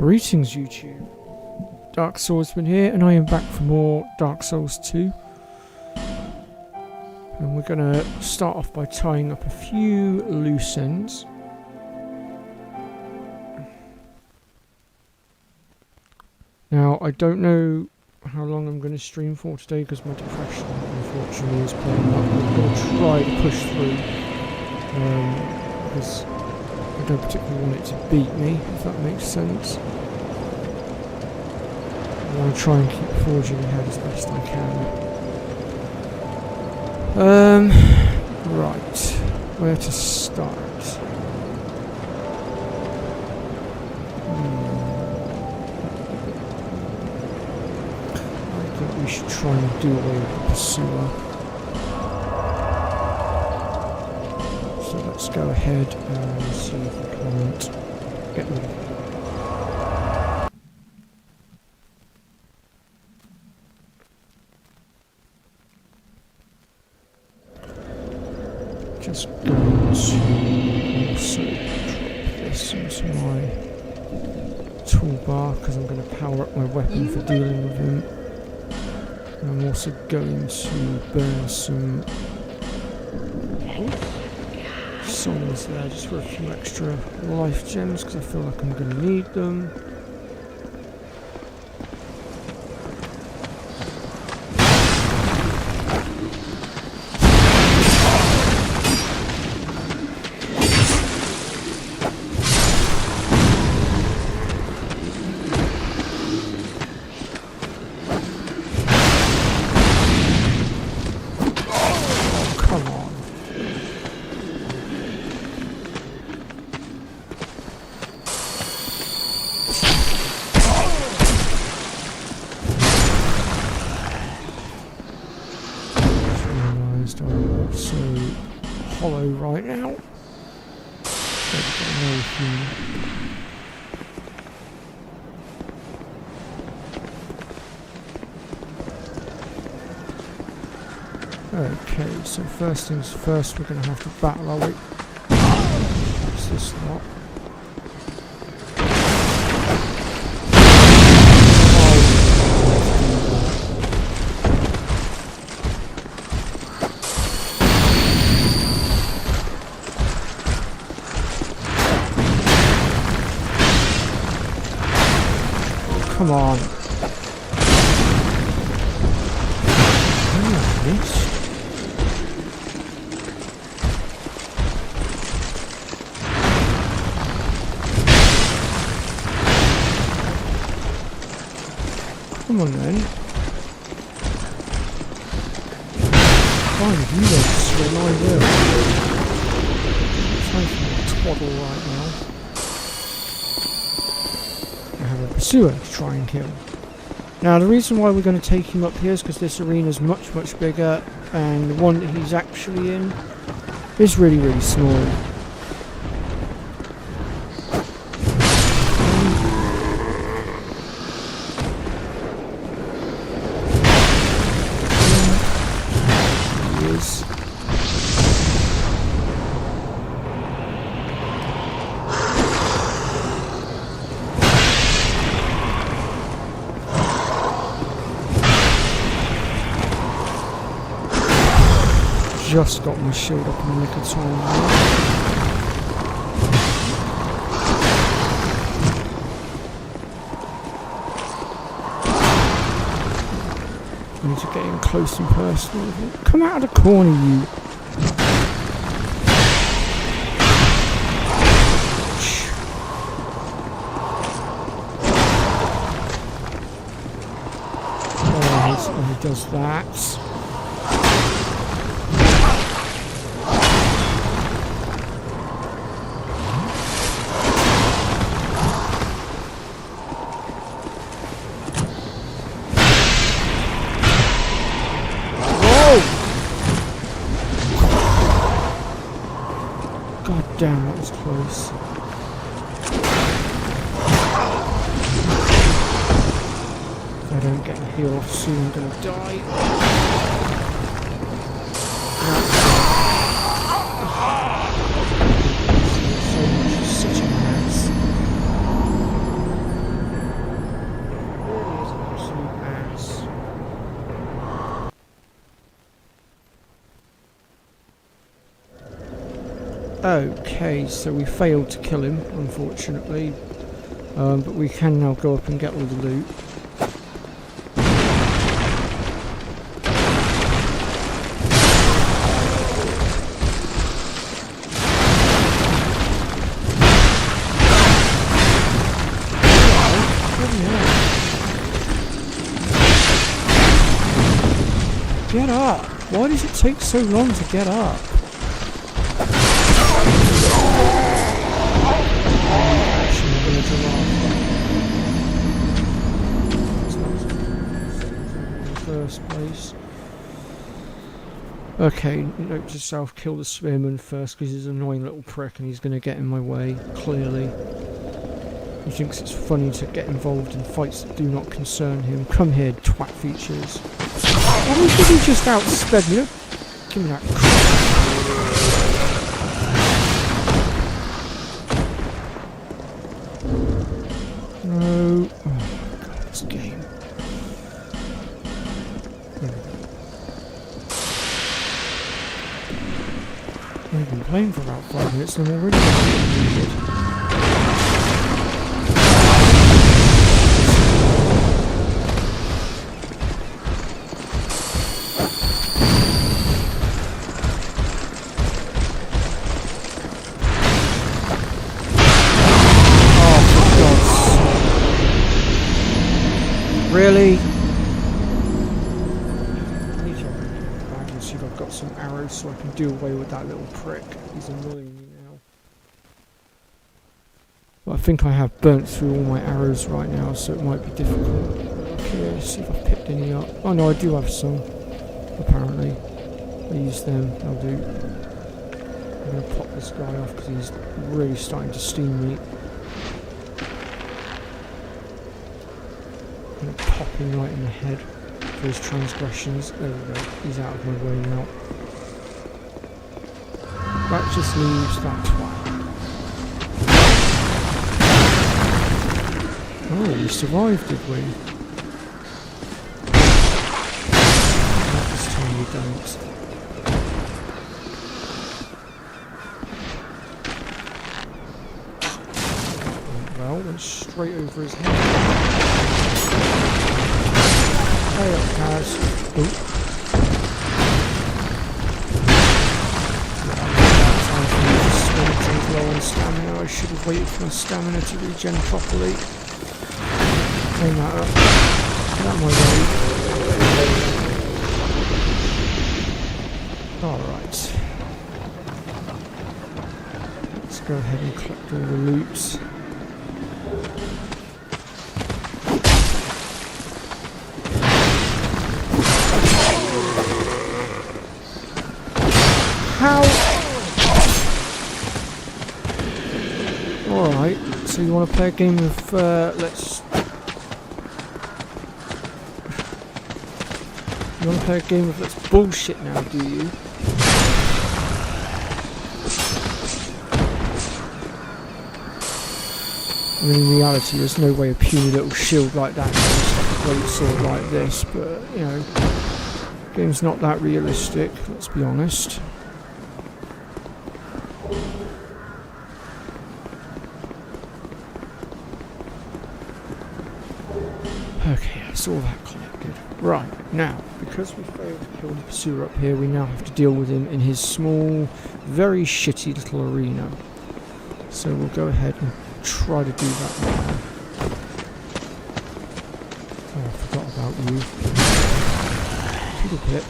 Greetings YouTube, Dark Swordsman here, and I am back for more Dark Souls 2. And we're going to start off by tying up a few loose ends. Now, I don't know how long I'm going to stream for today because my depression unfortunately is playing up. I'm going to try to push through because I don't particularly want it to beat me, if that makes sense. I want to try and keep forging ahead as best I can. Right, where to start? I think we should try and do away with the pursuer. So let's go ahead and see if we can't get rid of it. Just going to also drop this into my toolbar because I'm going to power up my weapon for dealing with him. And I'm also going to burn some souls there just for a few extra life gems because I feel like I'm going to need them. I'm so hollow right now. Okay, so first things first, we're going to have to battle our way. What's this lot? Come on. Come on then. Fine, if you don't swim, I will. Time for my twaddle right now. I have a pursuer to try and kill. Now the reason why we're going to take him up here is because this arena is much bigger and the one that he's actually in is really small. Just got my shield up in the nick of time. I need to get in close and personal with it. Come out of the corner, you. Oh, he does that. God damn, that was close. If I don't get a heal off soon, I'm gonna die. So much, such a mess. Okay, so we failed to kill him, unfortunately. But we can now go up and get all the loot. Get up! Why does it take so long to get up? First place. Okay, note to self, kill the spearman first because he's an annoying little prick and he's going to get in my way, clearly. He thinks it's funny to get involved in fights that do not concern him. Come here, twat features. Why did he just outsped me? Give me that crap. No. Oh god, this game. I've been playing for about 5 minutes and I'm already getting Really? I need to open the bag and see if I've got some arrows so I can do away with that little prick. He's annoying me now. But I think I have burnt through all my arrows right now, so it might be difficult. Okay, let's see if I've picked any up. Oh no, I do have some, apparently. I use them, I'll do. I'm going to pop this guy off because he's really starting to steam me. I'm going to pop him right in the head for his transgressions. There we go, he's out of my way now. That just leaves that twat. Oh, we survived, did we? Not this time we don't. Well, went straight over his head. Hey up, Kaz. Low on stamina. I should have waited for my stamina to regen properly. Clean that up. Get out of my way. Alright. Let's go ahead and collect all the loot. How? Alright, so you want to play a game of, You want to play a game of let's bullshit now, do you? I mean, in reality, there's no way a puny little shield like that can stop a great sword like this, but, you know, the game's not that realistic, let's be honest. Okay, that's all that collected. Right, now, because we failed to kill the pursuer up here, we now have to deal with him in his small, very shitty little arena. So we'll go ahead and try to do that now. Oh, I forgot about you. Little bit.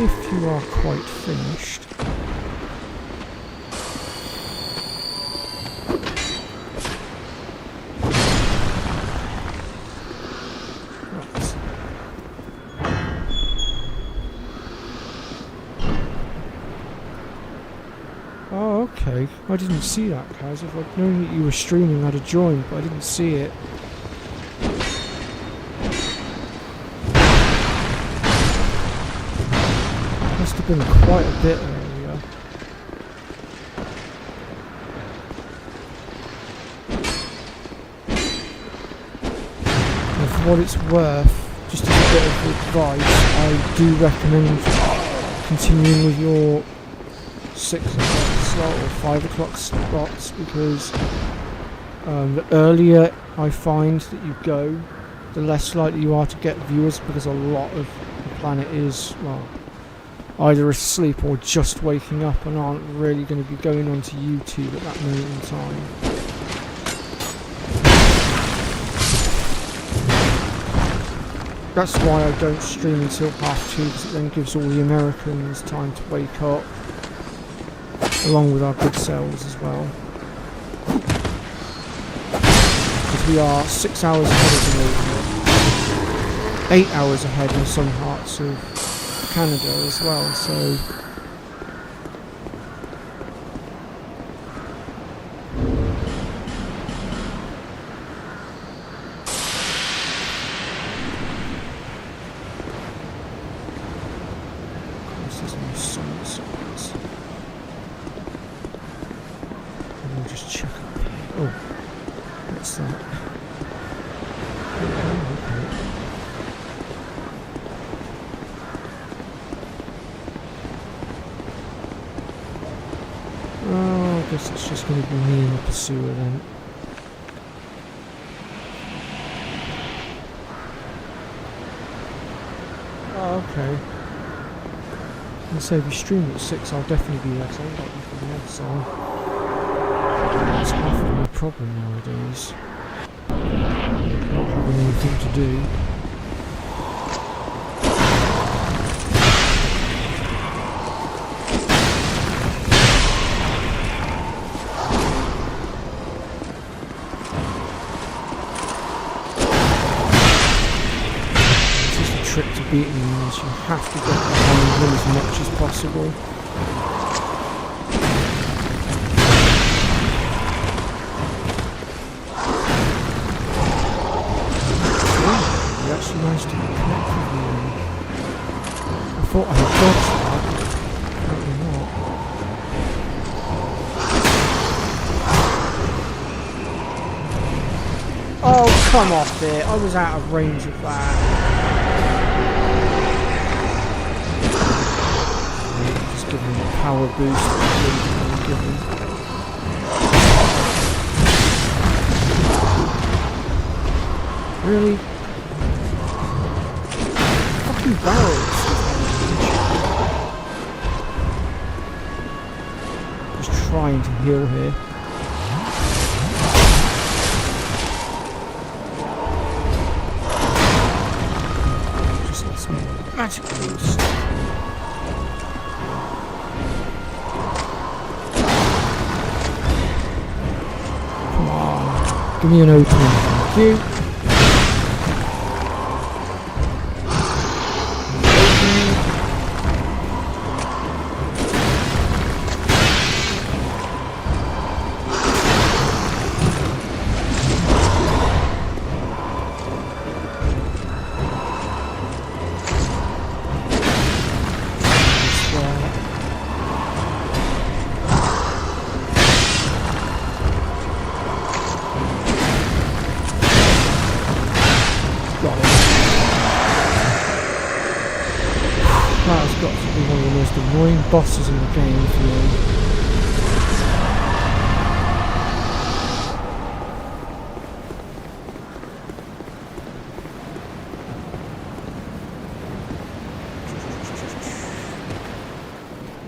If you are quite finished. Right. Oh, okay. I didn't see that, Kaz. If I'd known that you were streaming, I'd have joined, but I didn't see it. been quite a bit earlier. And for what it's worth, just as a bit of advice, I do recommend continuing with your 6 o'clock slot or 5 o'clock slots, because the earlier I find that you go, the less likely you are to get viewers, because a lot of the planet is, well, either asleep or just waking up and aren't really going to be going onto YouTube at that moment in time. That's why I don't stream until 2:30, because it then gives all the Americans time to wake up, along with our good selves as well. Because we are 6 hours ahead of them, 8 hours ahead in some parts of Canada as well, so there's no sun signs. And we'll just check up here. Oh, what's that? Oh, I guess it's just going to be me and the pursuer then. Oh, okay. And so if you stream at 6, I'll definitely be there, because I ain't got nothing else on. That's half of my problem nowadays. Not having anything to do. Trick to beating them is you have to get behind them as much as possible. Oh, you actually managed to connect with me. I thought I had dodged that. Apparently not. Oh, come off it. I was out of range of that. Give him a power boost. Really? Fucking barrels. Just trying to heal here. Just lost my magic boost. Give me an opening, thank you. That has got to be one of the most annoying bosses in the game for me.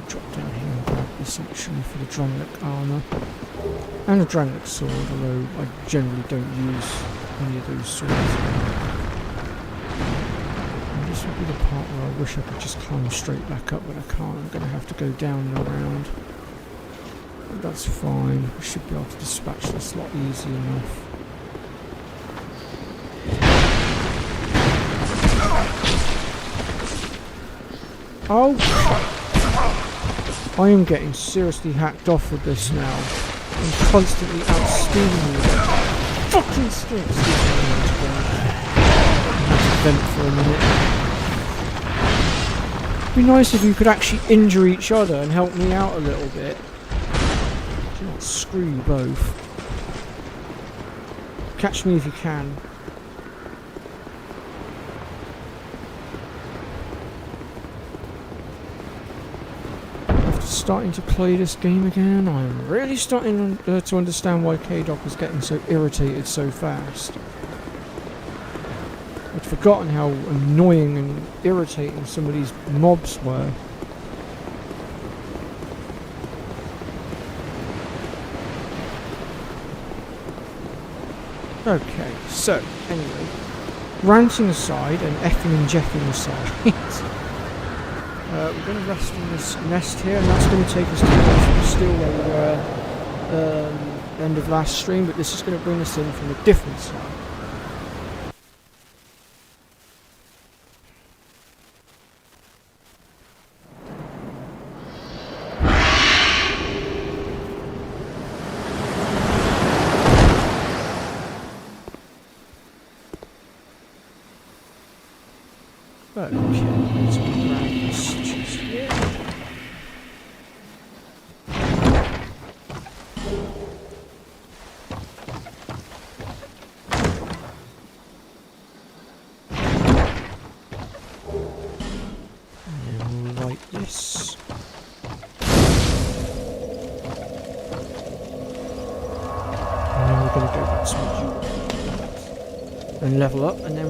Drop down here and grab this actually for the Drumlick armour. And a Drumlick sword, although I generally don't use any of those swords. This would be the part where I wish I could just climb straight back up, but I can't. I'm going to have to go down and around. But that's fine. I should be able to dispatch this a lot easy enough. Oh! I am getting seriously hacked off with this now. I'm constantly outspeeding you. Fucking sticks! Vent for a minute. It'd be nice if you could actually injure each other and help me out a little bit. Do not screw you both. Catch me if you can. After starting to play this game again, I'm really starting to understand why K-Dog was getting so irritated so fast. I'd forgotten how annoying and irritating some of these mobs were. Okay, so, anyway, ranting aside and effing and jeffing aside, we're going to rest in this nest here, and that's going to take us to the still where we were end of last stream, but this is going to bring us in from a different side. Okay, let's grab this chest here. And we'll light this. And then we're going to go back to the jewel and level up, and then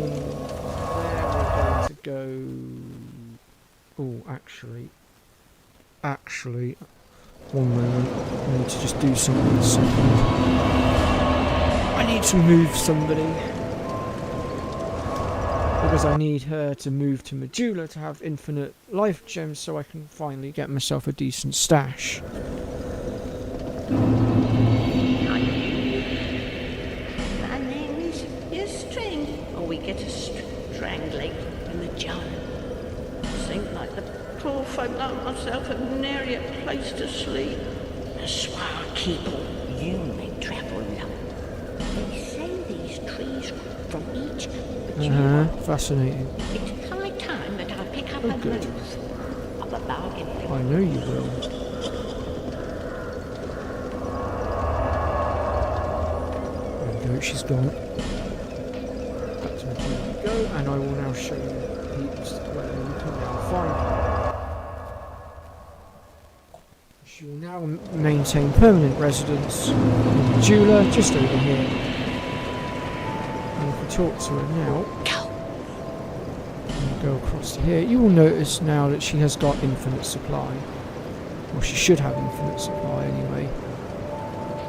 go. Oh, actually, one moment. I need to just do something a second. I need to move somebody because I need her to move to Medulla to have infinite life gems, so I can finally get myself a decent stash. My name is Strange, or we get a strangling. Seems like the poor folk like myself have nary a place to sleep. A swire keeper, you may travel along. They say these trees from each, but you fascinating. It's high time that I pick up a move of a bargain. I know you will. There we go, she's gone. Back to where we go, and I will now show you where you can now find her. She will now maintain permanent residence in Medulla, just over here. And if we talk to her now, and go across to here, you will notice now that she has got infinite supply. Well, she should have infinite supply anyway.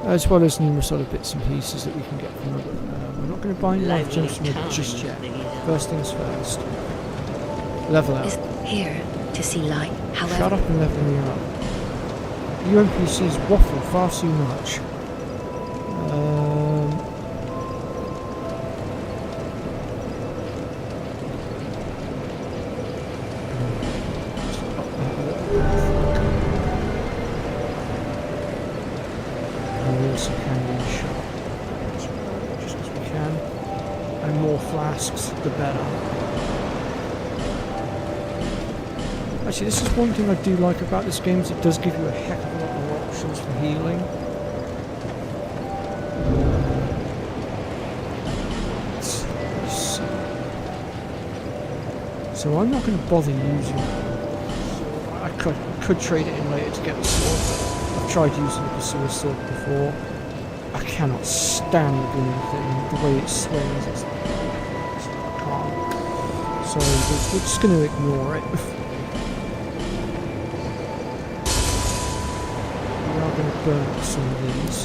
As well as numerous other bits and pieces that we can get from her. We're not going to buy any life gems from her just yet. First things first. Level up. Is here to see light. However, shut up and level me up. You NPCs waffle far too much. We also can use shot just as we can, and more flasks, the better. Actually, this is one thing I do like about this game, is it does give you a heck of a lot more options for healing. Let's see. So I'm not going to bother using it. I could trade it in later to get the sword, but I've tried using the pursuer sword before. I cannot stand the blooming thing, the way it swings. I can't. So we're just going to ignore it. I'm going to burn up some of these.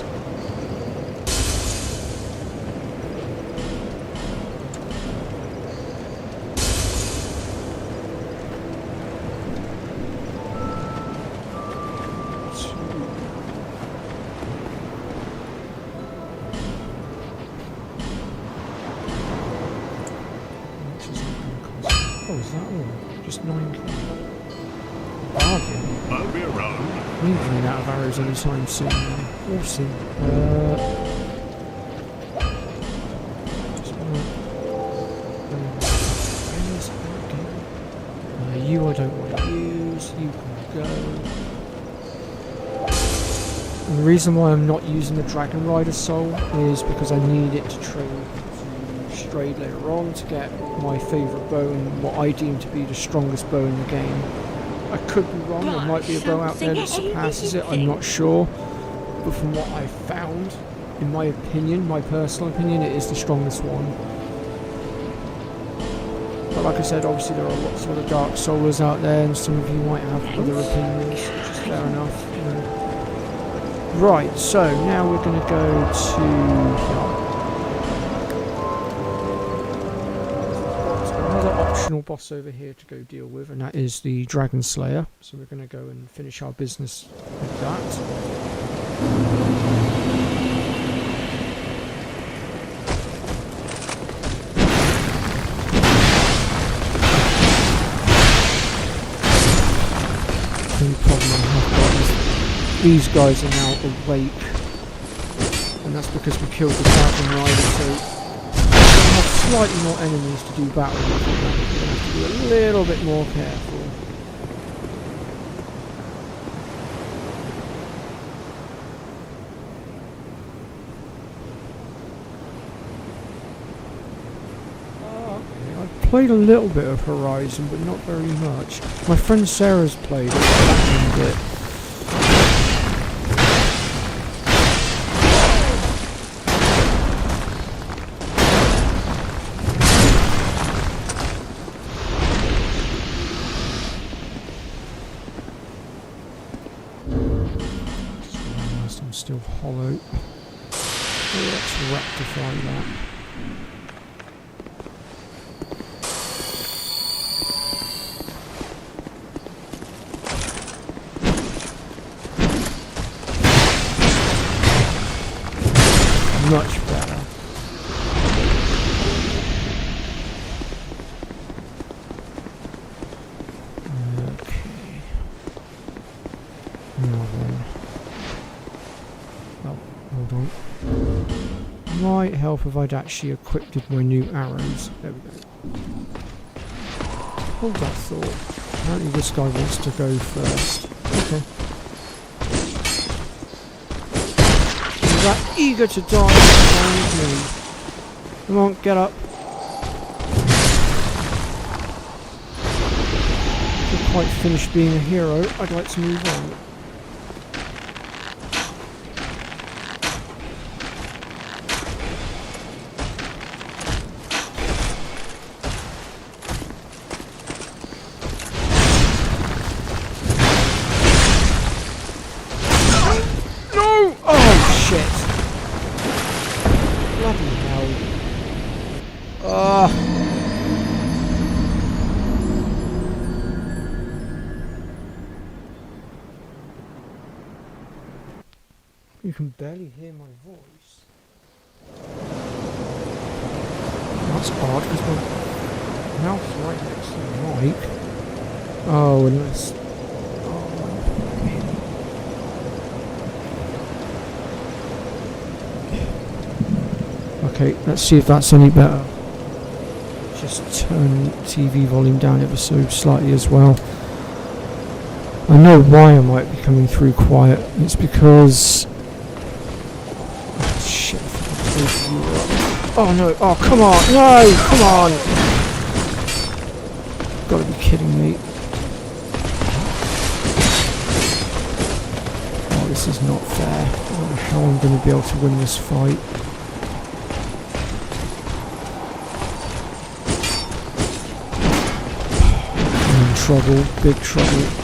Oh, is that all? Just 9k. Bargain. I'll be around. We ain't running out of arrows anytime soon. Awesome. You are don't want to use. You can go. And the reason why I'm not using the Dragon Rider soul is because I need it to trade to Strayed later on to get my favourite bow and what I deem to be the strongest bow in the game. I could be wrong, there might be a bow out there that surpasses it, I'm not sure. But from what I've found, in my opinion, my personal opinion, it is the strongest one. But like I said, obviously there are lots of other Dark Soulers out there, and some of you might have other opinions, which is fair enough. You know. Right, so now we're going to go to another optional boss over here to go deal with, and that is the Dragon Slayer. So we're going to go and finish our business with that. The only problem I have got is these guys are now awake, and that's because we killed the Dragon Rider, so we have slightly more enemies to do battle with. We're going to have to be a little bit more careful. Played a little bit of Horizon, but not very much. My friend Sarah's played it, and it. Just realised I'm still hollow. So let's rectify that. Much better. Okay. Now then. Oh, hold on. Might help if I'd actually equipped with my new arrows. There we go. Hold that thought. Apparently this guy wants to go first. Okay. That eager to die behind me. Come on, get up. Not quite finished being a hero. I'd like to move on. You can barely hear my voice. That's odd because my mouth's right next to the mic. Oh, unless. Okay, let's see if that's any better. Just turn TV volume down ever so slightly as well. I know why I might be coming through quiet. It's because... Oh, shit. Oh no, oh come on, no, come on! Gotta be kidding me. Oh, this is not fair. I don't know how I'm gonna be able to win this fight. I'm in trouble, big trouble.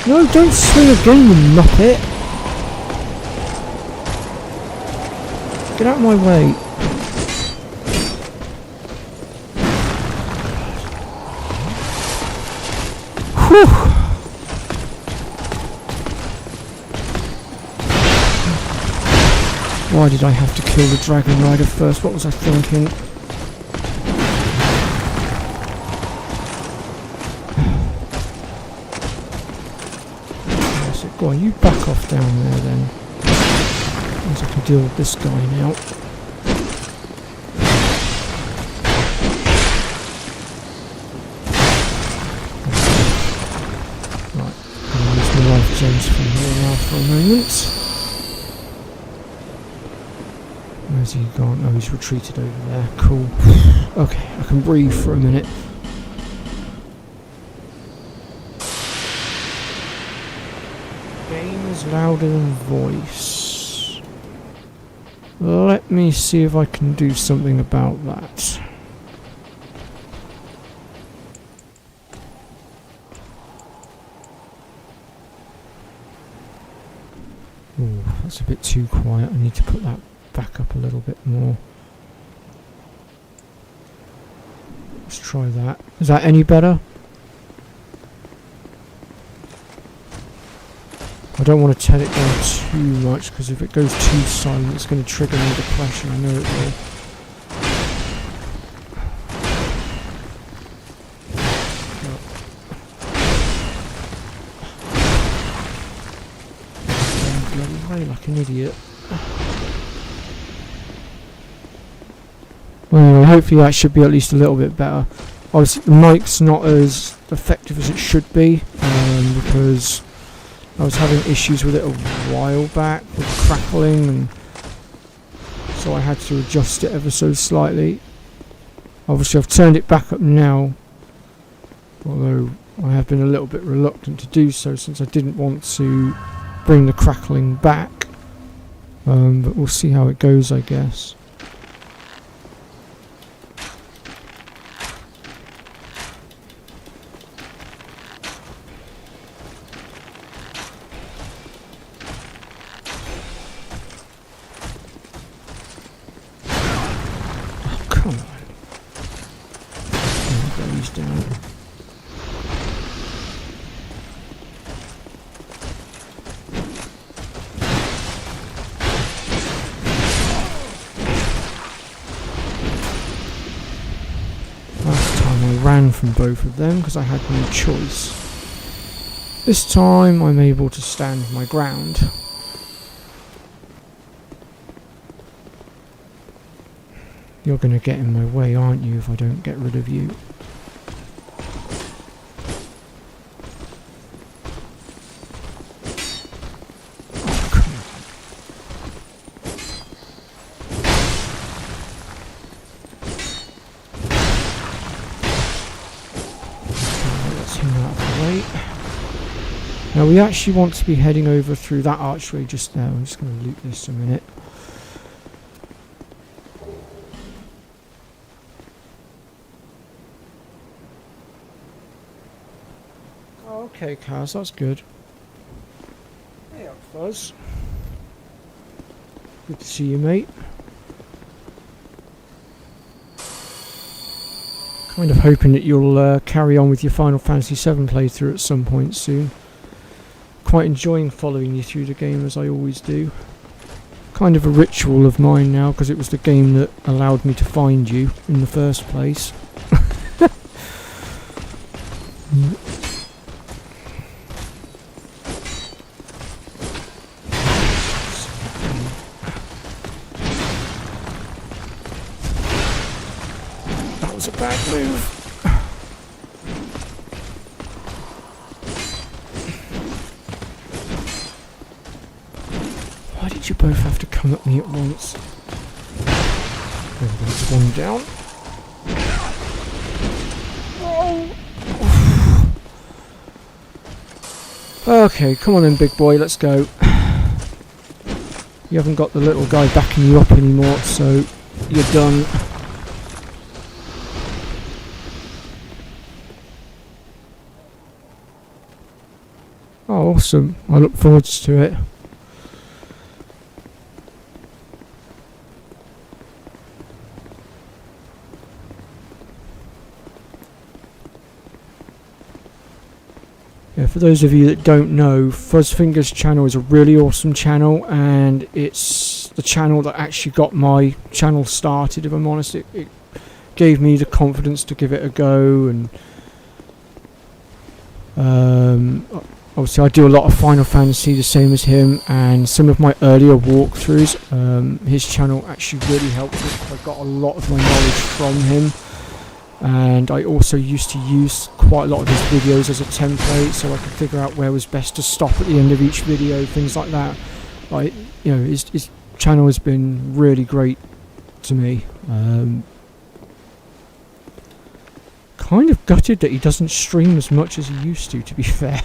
No, don't swing again, you muppet! Get out of my way. Whew. Why did I have to kill the Dragon Rider first? What was I thinking? Go on, you back off down there then. Once I can deal with this guy now. Right, I'm going to use my life gems from here now for a moment. Where's he gone? Oh, he's retreated over there. Cool. Okay, I can breathe for a minute. Game is louder than voice. Let me see if I can do something about that. Ooh, that's a bit too quiet. I need to put that back up a little bit more. Let's try that. Is that any better? I don't want to turn it down too much because if it goes too silent it's going to trigger more depression. I know it will. Bloody way like an idiot. Well, anyway, hopefully that should be at least a little bit better. Obviously the mic's not as effective as it should be because I was having issues with it a while back with crackling, and so I had to adjust it ever so slightly. Obviously I've turned it back up now, although I have been a little bit reluctant to do so since I didn't want to bring the crackling back, but we'll see how it goes, I guess. Ran from both of them because I had no choice. This time I'm able to stand my ground. You're going to get in my way, aren't you, if I don't get rid of you? Now we actually want to be heading over through that archway just now. I'm just going to loot this a minute. Oh, okay, Kaz, that's good. Hey up, Fuzz. Good to see you, mate. Kind of hoping that you'll carry on with your Final Fantasy VII playthrough at some point soon. Quite enjoying following you through the game as I always do. Kind of a ritual of mine now because it was the game that allowed me to find you in the first place. That was a bad move. Why did you both have to come at me at once? There's one down. Oh. Okay, come on then, big boy, let's go. You haven't got the little guy backing you up anymore, so you're done. Oh, awesome. I look forward to it. Yeah, for those of you that don't know, Fuzzfinger's channel is a really awesome channel, and it's the channel that actually got my channel started, if I'm honest. It gave me the confidence to give it a go, and obviously I do a lot of Final Fantasy, the same as him, and some of my earlier walkthroughs, his channel actually really helped me. I got a lot of my knowledge from him. And I also used to use quite a lot of his videos as a template, so I could figure out where was best to stop at the end of each video, things like that. Like, you know, his channel has been really great to me. Kind of gutted that he doesn't stream as much as he used to be fair.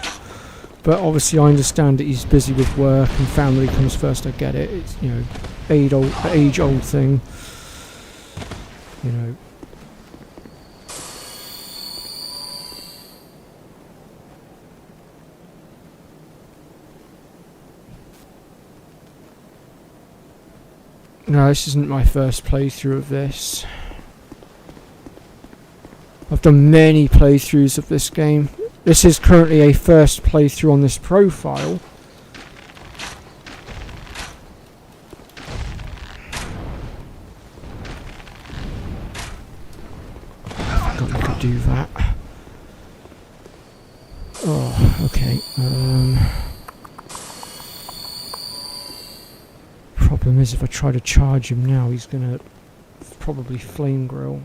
But obviously I understand that he's busy with work and family comes first. I get it. It's, you know, age-old thing. You know. No, this isn't my first playthrough of this. I've done many playthroughs of this game. This is currently a first playthrough on this profile. I forgot you could do that. Oh, okay. Problem is, if I try to charge him now, he's gonna probably flame grill.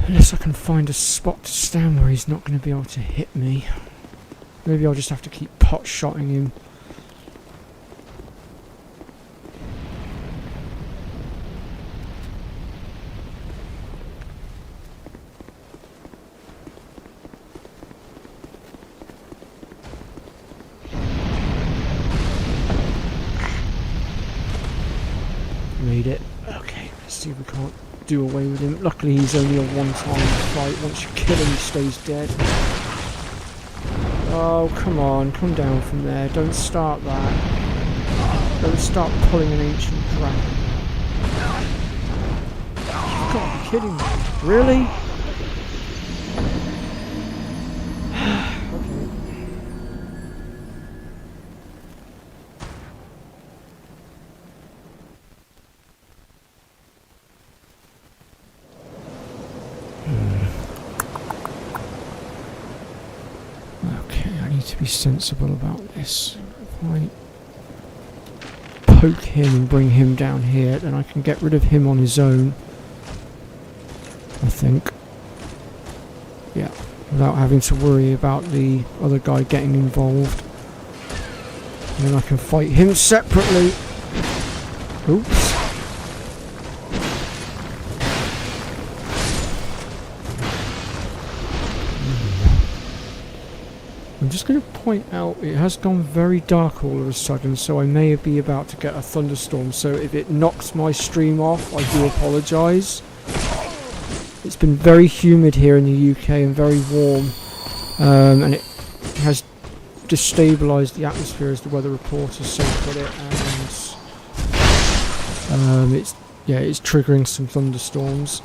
Unless I can find a spot to stand where he's not going to be able to hit me. Maybe I'll just have to keep pot-shotting him. Made it. Okay, let's see if we can't do away with him. Luckily he's only a one-time fight. Once you kill him he stays dead. Oh, come on, come down from there. Don't start that. Don't start pulling an ancient dragon. You've got to be kidding me. Really? To be sensible about this. If I poke him and bring him down here, then I can get rid of him on his own, I think. Yeah, without having to worry about the other guy getting involved. And then I can fight him separately. Oops. I'm just going to point out it has gone very dark all of a sudden, so I may be about to get a thunderstorm, so if it knocks my stream off, I do apologise. It's been very humid here in the UK and very warm, and it has destabilised the atmosphere, as the weather reporters so put it, and it's triggering some thunderstorms.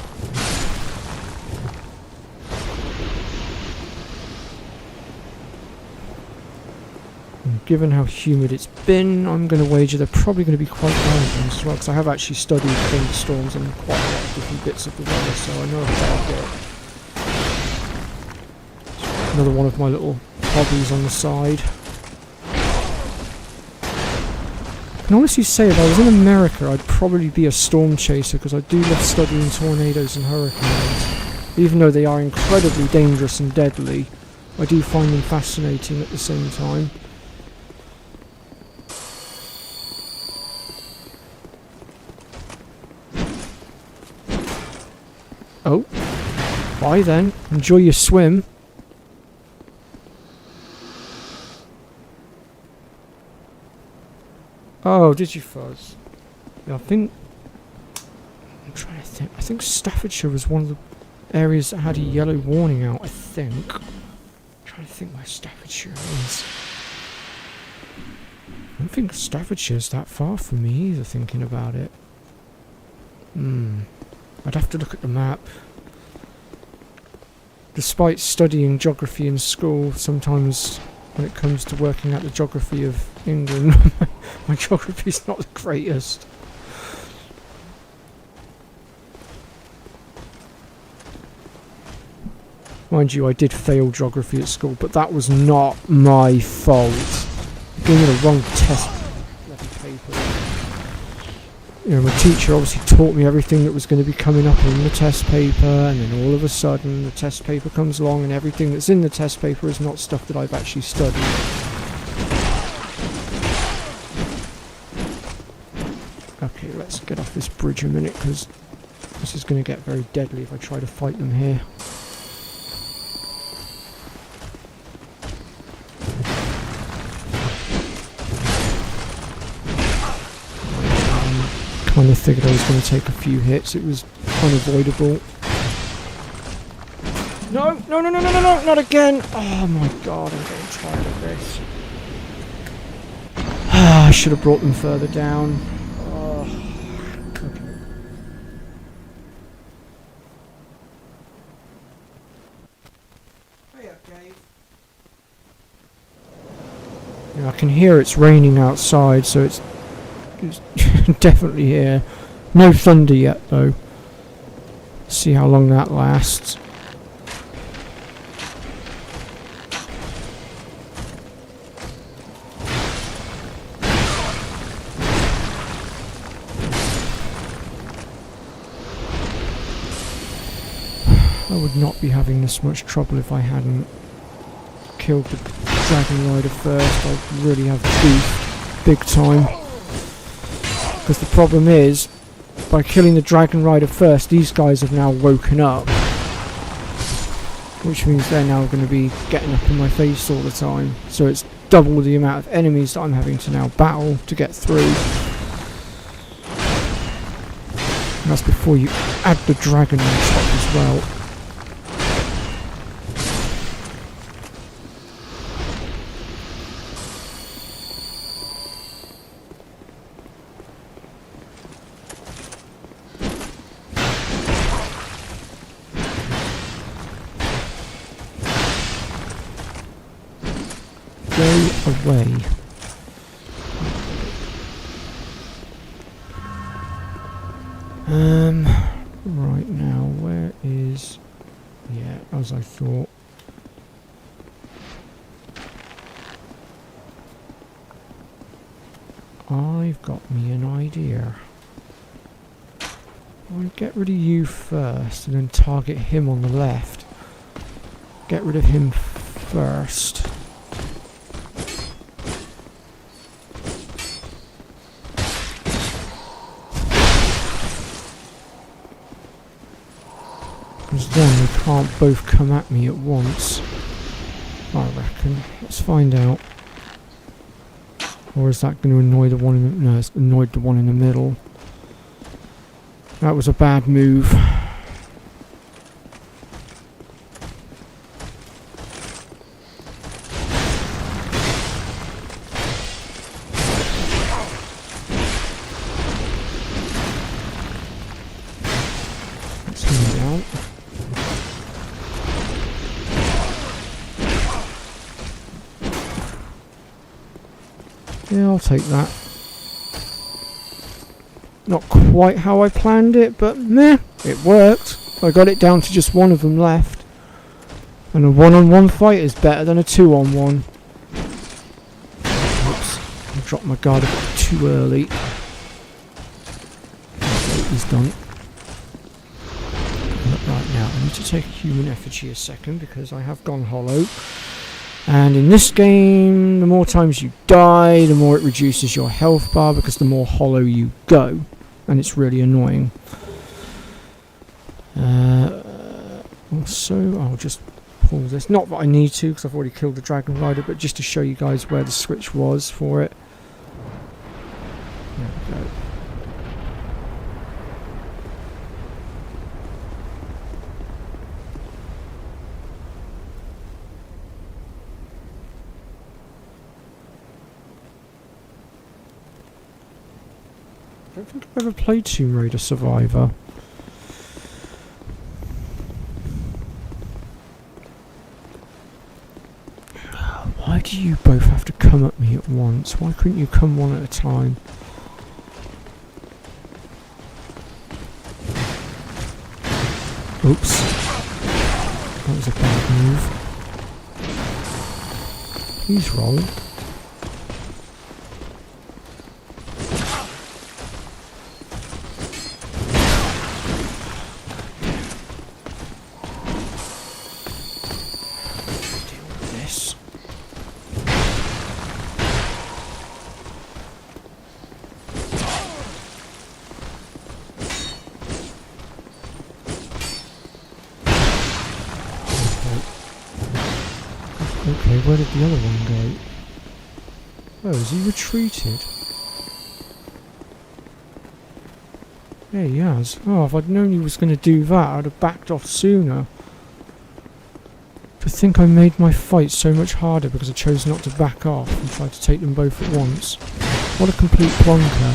Given how humid it's been, I'm going to wager they're probably going to be quite violent as well, because I have actually studied thunderstorms and quite a lot of different bits of the weather, so I know about it. Another one of my little hobbies on the side. I can honestly say if I was in America, I'd probably be a storm chaser, because I do love studying tornadoes and hurricanes. Even though they are incredibly dangerous and deadly, I do find them fascinating at the same time. Oh, bye then. Enjoy your swim. Oh, did you, Fuzz? Yeah, I'm trying to think. I think Staffordshire was one of the areas that had a yellow warning out, I think. I'm trying to think where Staffordshire is. I don't think Staffordshire's that far from me either, thinking about it. I'd have to look at the map. Despite studying geography in school, sometimes when it comes to working out the geography of England, my geography is not the greatest. Mind you, I did fail geography at school, but that was not my fault. I gave me the wrong test bloody paper. You know, my teacher obviously taught me everything that was going to be coming up in the test paper, and then all of a sudden the test paper comes along and everything that's in the test paper is not stuff that I've actually studied. Okay, let's get off this bridge a minute, because this is going to get very deadly if I try to fight them here. I kind of figured I was going to take a few hits. It was unavoidable. No, no, no, no, no, no, no, not again. Oh my god, I'm getting tired of this. I should have brought them further down. Oh, okay. Hey up, Dave. Yeah, I can hear it's raining outside, so it's definitely here. No thunder yet though. See how long that lasts. I would not be having this much trouble if I hadn't killed the Dragon Rider first. I'd really have beef big time. Because the problem is, by killing the Dragon Rider first, these guys have now woken up. Which means they're now going to be getting up in my face all the time. So it's double the amount of enemies that I'm having to now battle to get through. And that's before you add the dragon on top as well. Go away. Right now, where is... Yeah, as I thought. I've got me an idea. I'll get rid of you first and then target him on the left. Get rid of him first. Because then they can't both come at me at once, I reckon. Let's find out. Or is that going to annoy the one in the... No, it's annoyed the one in the middle. That was a bad move. Let's him down. Yeah, I'll take that. Not quite how I planned it, but meh, it worked. I got it down to just one of them left. And a one-on-one fight is better than a two-on-one. Oops, I dropped my guard a bit too early. Okay, he's done. Right now, I need to take a human effigy a second because I have gone hollow. And in this game, the more times you die, the more it reduces your health bar because the more hollow you go. And it's really annoying. Also, I'll just pull this. Not that I need to because I've already killed the Dragon Rider, but just to show you guys where the switch was for it. There we go. I don't think I've ever played Tomb Raider Survivor. come at me at once? Why couldn't you come one at a time? Oops. That was a bad move. Please roll. Okay, where did the other one go? Oh, has he retreated? Yeah, he has. Oh, if I'd known he was going to do that, I'd have backed off sooner. To think I made my fight so much harder because I chose not to back off and tried to take them both at once. What a complete plonker.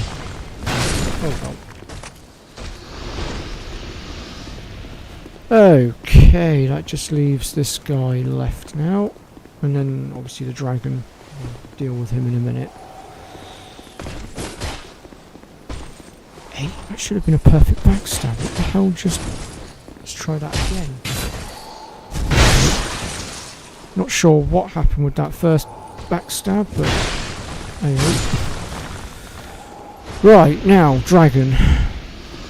Oh well. Okay, that just leaves this guy left now. And then, obviously, the dragon. We'll deal with him in a minute. Hey, that should have been a perfect backstab. What the hell just... Let's try that again. Not sure what happened with that first backstab, but... Anyway. Right, now, dragon.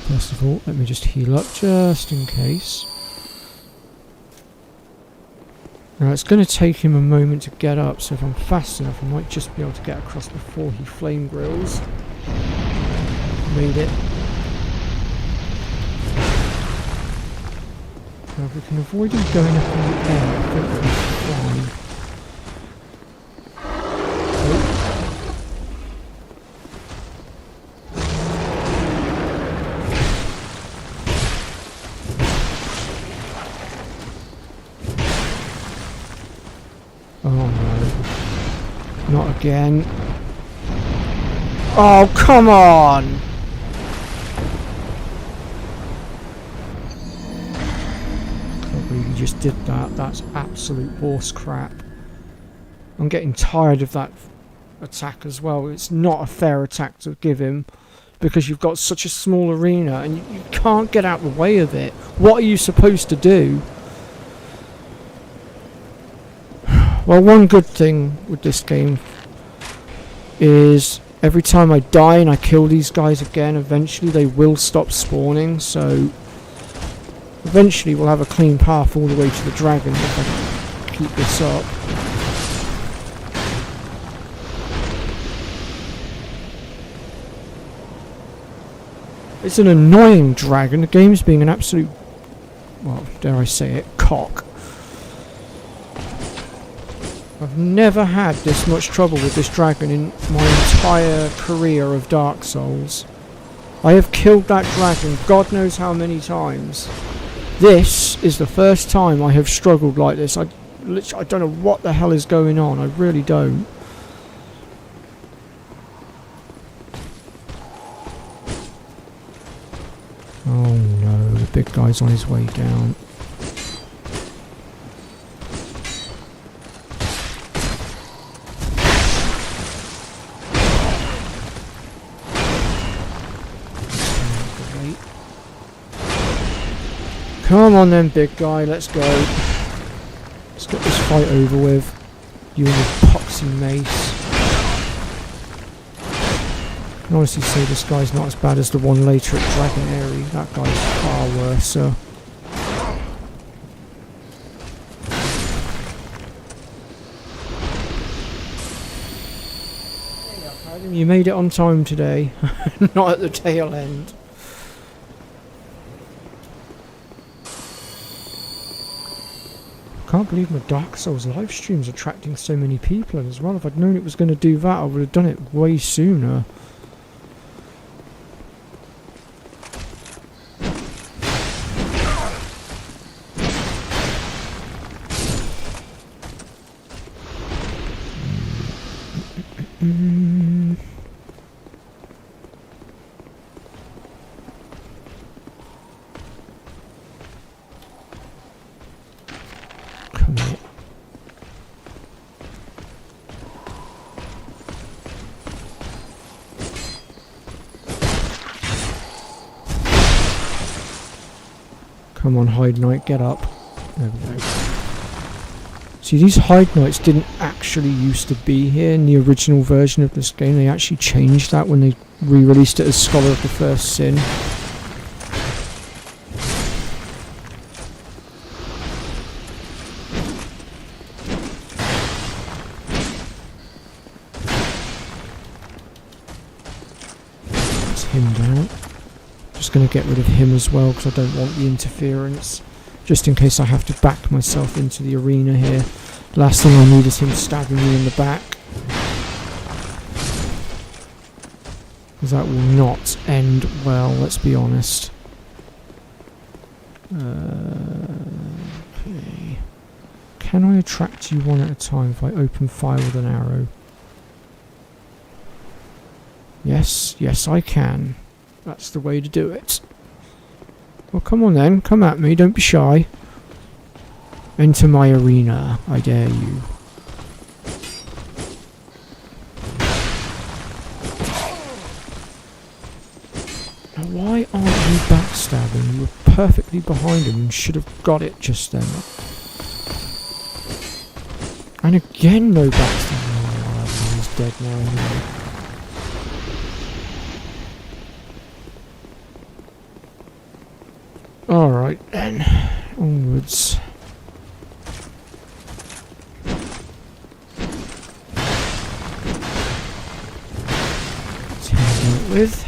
First of all, let me just heal up just in case. Now it's going to take him a moment to get up, so if I'm fast enough I might just be able to get across before he flame grills. Made it. Now if we can avoid him going up in the air, I think we'll be fine. Oh no. Not again. Oh, come on! Can't believe you just did that. That's absolute horse crap. I'm getting tired of that attack as well. It's not a fair attack to give him because you've got such a small arena and you can't get out the way of it. What are you supposed to do? Well, one good thing with this game is every time I die and I kill these guys again, eventually they will stop spawning, so eventually we'll have a clean path all the way to the dragon if I keep this up. It's an annoying dragon. The game's being an absolute, well, dare I say it, cock. I've never had this much trouble with this dragon in my entire career of Dark Souls. I have killed that dragon God knows how many times. This is the first time I have struggled like this. I don't know what the hell is going on. I really don't. Oh no, the big guy's on his way down. Come on then, big guy, let's go. Let's get this fight over with. You and your poxy mace. I can honestly say this guy's not as bad as the one later at Dragon Airy. That guy's far worse, so. You made it on time today, not at the tail end. I can't believe my Dark Souls live stream's attracting so many people as well. If I'd known it was going to do that, I would have done it way sooner. Come on, Hide Knight, get up. There we go. See, these Hide Knights didn't actually used to be here in the original version of this game. They actually changed that when they re-released it as Scholar of the First Sin. That's him down. Just going to get rid of him as well because I don't want the interference. Just in case I have to back myself into the arena here. Last thing I need is him stabbing me in the back. Because that will not end well, let's be honest. Okay. Can I attract you one at a time if I open fire with an arrow? Yes, yes I can. That's the way to do it. Well, come on then, come at me, don't be shy. Enter my arena, I dare you. Now, why aren't you backstabbing? You were perfectly behind him and should have got it just then. And again, no backstabbing. Oh, he's dead now anyway. Alright then, onwards. Let's handle it with.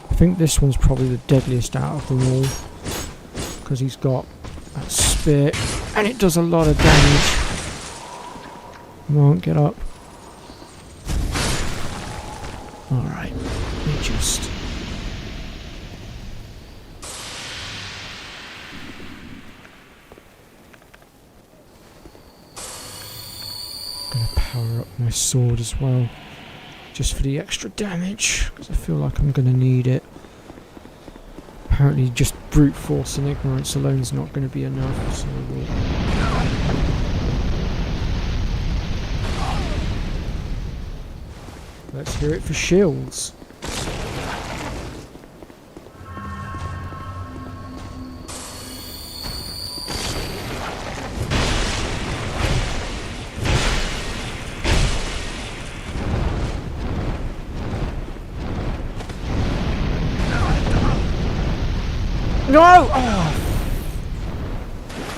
I think this one's probably the deadliest out of them all. Because he's got that spear and it does a lot of damage. Come on, get up. Alright, let me just... I'm gonna power up my sword as well. Just for the extra damage, because I feel like I'm gonna need it. Apparently just brute force and ignorance alone is not going to be enough, so we'll... Let's hear it for shields. No!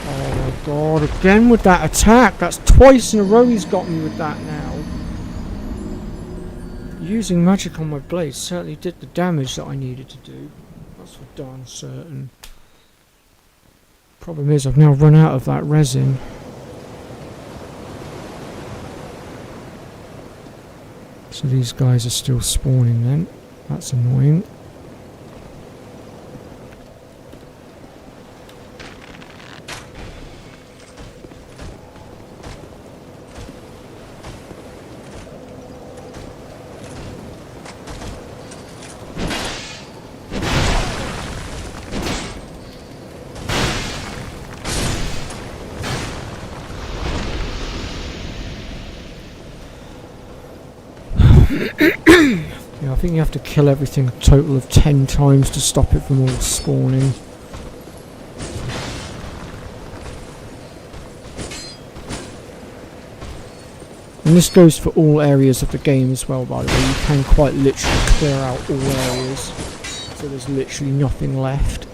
Oh my god, again with that attack! That's twice in a row he's got me with that now. Using magic on my blade certainly did the damage that I needed to do. That's for darn certain. Problem is, I've now run out of that resin. So these guys are still spawning then. That's annoying. Yeah, I think you have to kill everything a total of 10 times to stop it from all spawning. And this goes for all areas of the game as well, by the way. You can quite literally clear out all areas, so there's literally nothing left.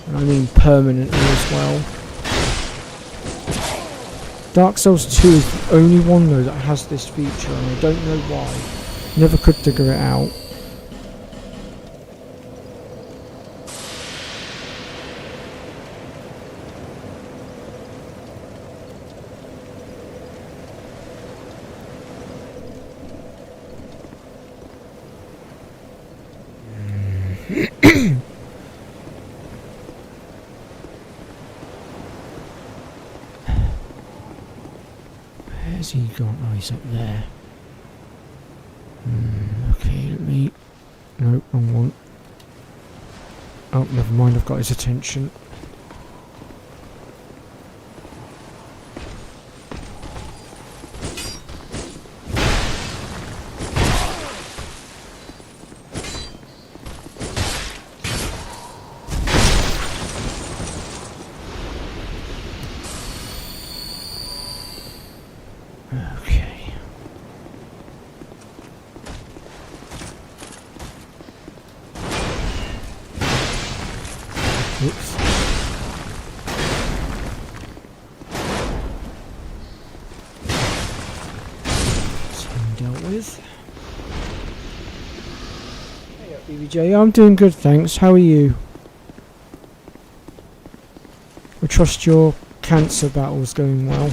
And I mean permanently as well. Dark Souls 2 is the only one though that has this feature, and I don't know why. Never could figure it out. Where's he gone? Oh, he's up there. Okay, let me... Nope, wrong one. Oh, never mind, I've got his attention. Whoops. Dealt with. Hey up, BBJ. I'm doing good, thanks. How are you? I trust your cancer battle's going well.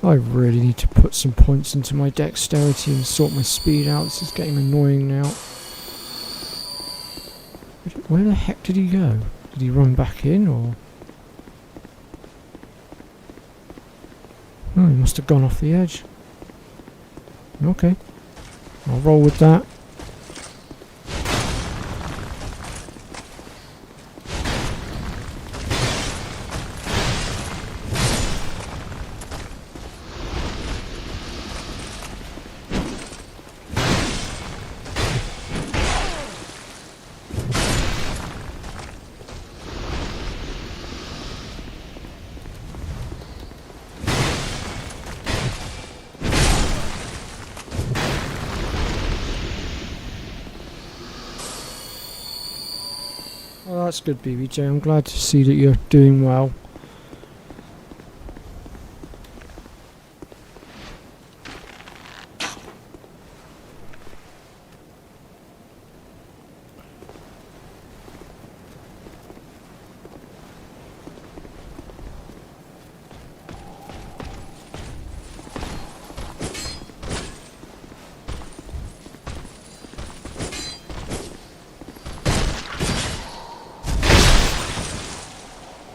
I really need to put some points into my dexterity and sort my speed out. This is getting annoying now. Where the heck did he go? Did he run back in, or...? Oh, he must have gone off the edge. Okay. I'll roll with that. Well, that's good, BBJ. I'm glad to see that you're doing well.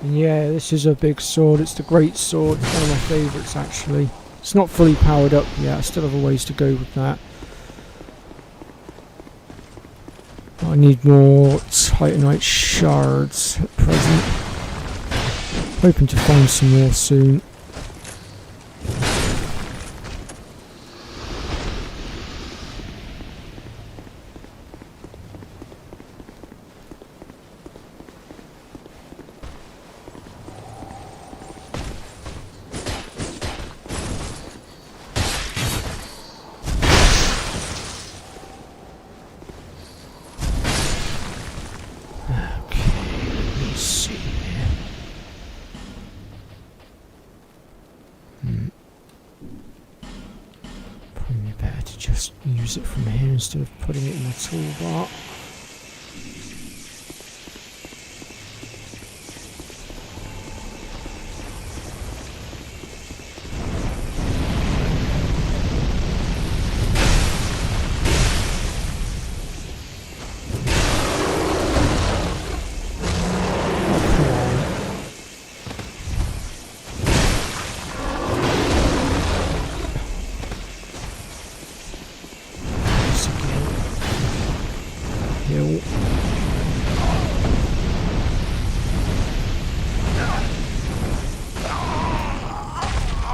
Yeah, this is a big sword. It's the great sword. It's one of my favourites, actually. It's not fully powered up yet. I still have a ways to go with that. I need more Titanite shards at present. Hoping to find some more soon. Use it from here instead of putting it in my toolbar.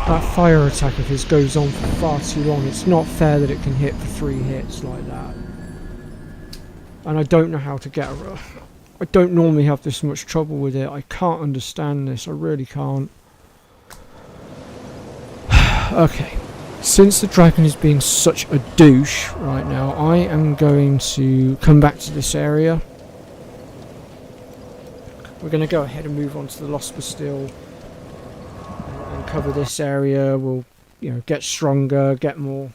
That fire attack of his goes on for far too long. It's not fair that it can hit for 3 hits like that. And I don't know how to get her. I don't normally have this much trouble with it. I can't understand this. I really can't. Okay. Since the dragon is being such a douche right now, I am going to come back to this area. We're going to go ahead and move on to the Lost Bastille. Cover this area. We'll, get stronger, get more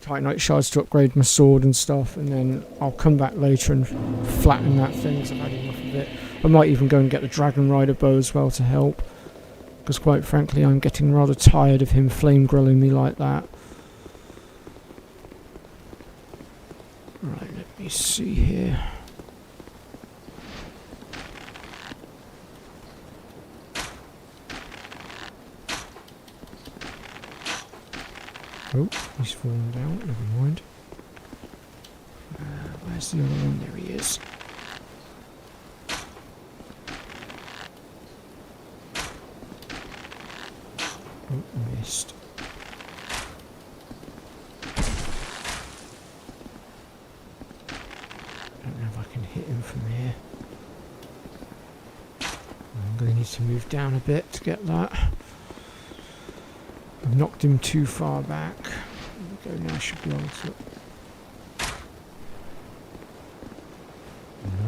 Titanite shards to upgrade my sword and stuff, and then I'll come back later and flatten that thing because I've had enough of it. I might even go and get the Dragon Rider bow as well to help, because quite frankly I'm getting rather tired of him flame grilling me like that. Right, let me see here. Oh, he's fallen down, never mind. Where's the other one? There he is. Oh, missed. I don't know if I can hit him from here. I'm going to need to move down a bit to get that. I've knocked him too far back. There we go, now I should be able to...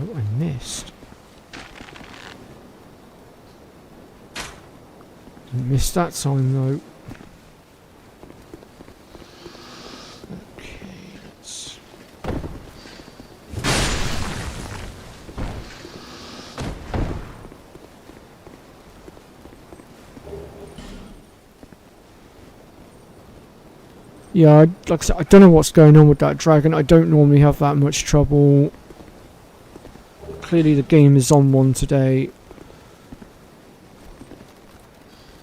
No, I missed. Didn't miss that time though. Okay, let's... Yeah, like I said, I don't know what's going on with that dragon. I don't normally have that much trouble. Clearly the game is on one today.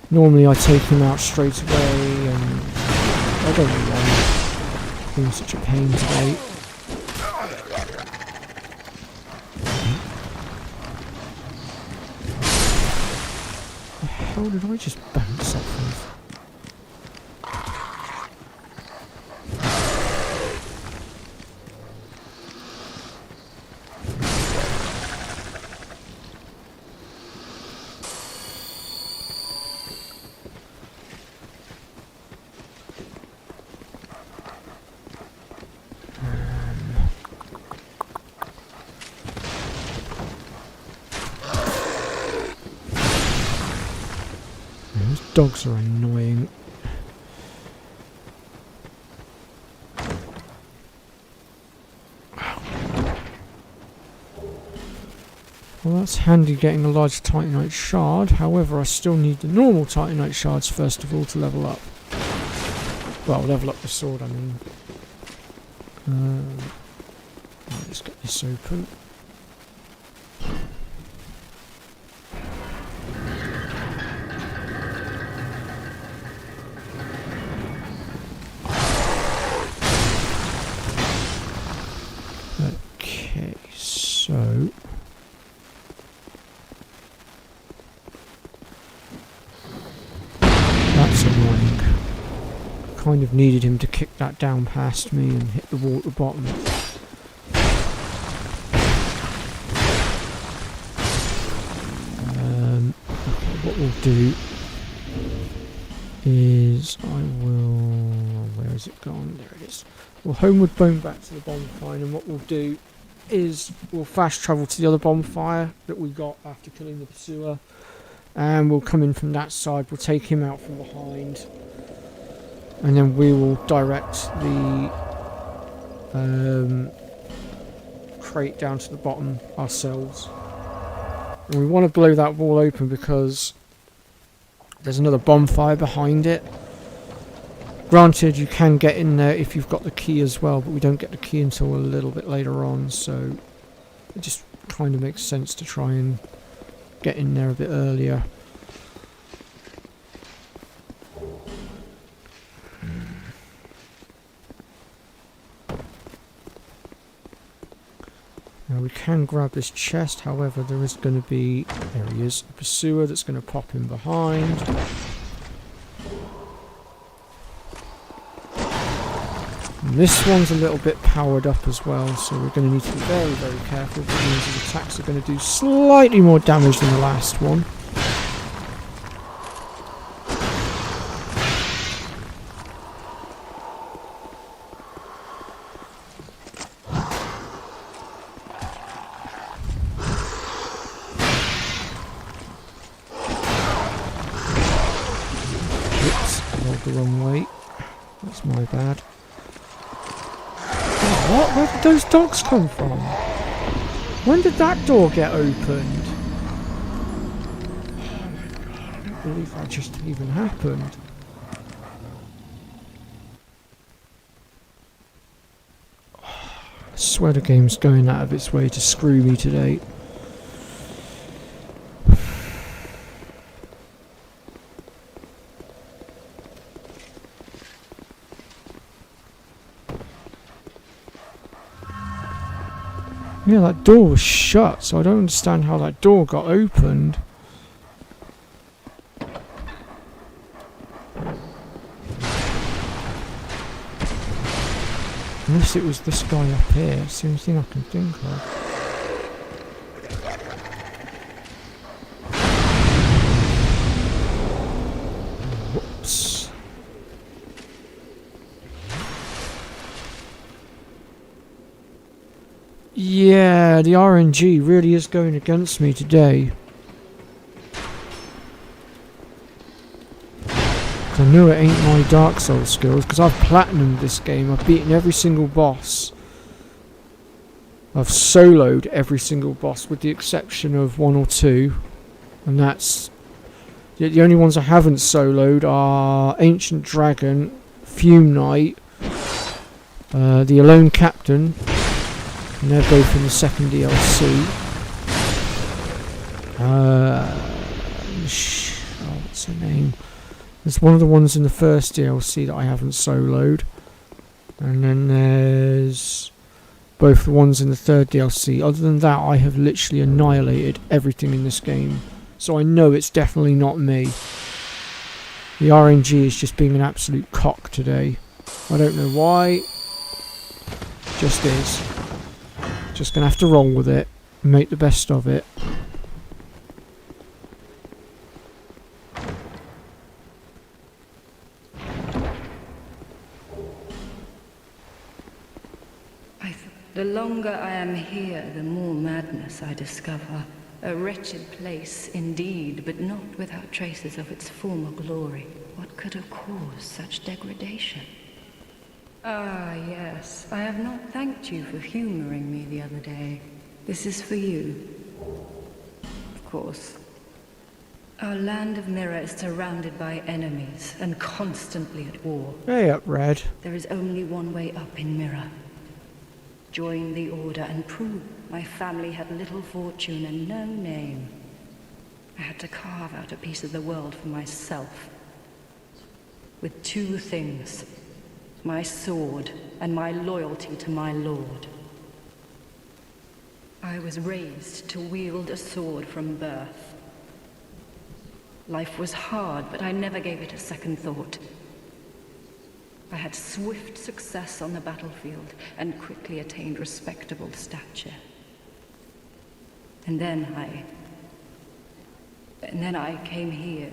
Normally I take him out straight away, and I don't know why it's been such a pain today. The hell did I just bounce off of? Those dogs are annoying. Well, that's handy getting a large titanite shard. However, I still need the normal titanite shards first of all to level up. Well, level up the sword, I mean. Let's get this open. Okay, so... That's annoying. Kind of needed him to kick that down past me and hit the wall at the bottom. Okay, what we'll do is I will... Where has it gone? There it is. We'll homeward bone back to the bonfire, and what we'll do is we'll fast travel to the other bonfire that we got after killing the pursuer, and we'll come in from that side. We'll take him out from behind, and then we will direct the crate down to the bottom ourselves. And we want to blow that wall open because there's another bonfire behind it. Granted, you can get in there if you've got the key as well, but we don't get the key until a little bit later on, so it just kind of makes sense to try and get in there a bit earlier. Now we can grab this chest, however there is going to be, there he is, a pursuer that's going to pop in behind. And this one's a little bit powered up as well, so we're going to need to be very, very careful because his attacks are going to do slightly more damage than the last one. The wrong way. That's my bad. Oh, what? Where did those dogs come from? When did that door get opened? Oh my god, I don't believe that just even happened. I swear the game's going out of its way to screw me today. Yeah, that door was shut, so I don't understand how that door got opened. Unless it was this guy up here. It's the only thing I can think of. Whoops. Yeah, the RNG really is going against me today. I know it ain't my Dark Souls skills, because I've platinumed this game. I've beaten every single boss. I've soloed every single boss, with the exception of 1 or 2. And that's... The only ones I haven't soloed are Ancient Dragon, Fume Knight, the Alone Captain, and they're both in the second DLC. What's her name? There's one of the ones in the first DLC that I haven't soloed. And then there's both the ones in the third DLC. Other than that, I have literally annihilated everything in this game. So I know it's definitely not me. The RNG is just being an absolute cock today. I don't know why. Just is. Just gonna have to roll with it and make the best of it. The longer I am here, the more madness I discover. A wretched place indeed, but not without traces of its former glory. What could have caused such degradation? Ah, yes. I have not thanked you for humoring me the other day. This is for you. Of course. Our land of Mirror is surrounded by enemies and constantly at war. Hey up, Red. There is only one way up in Mirror. Join the Order and prove my family had little fortune and no name. I had to carve out a piece of the world for myself. With 2 things. My sword and my loyalty to my lord. I was raised to wield a sword from birth. Life was hard, but I never gave it a second thought. I had swift success on the battlefield and quickly attained respectable stature. And then I came here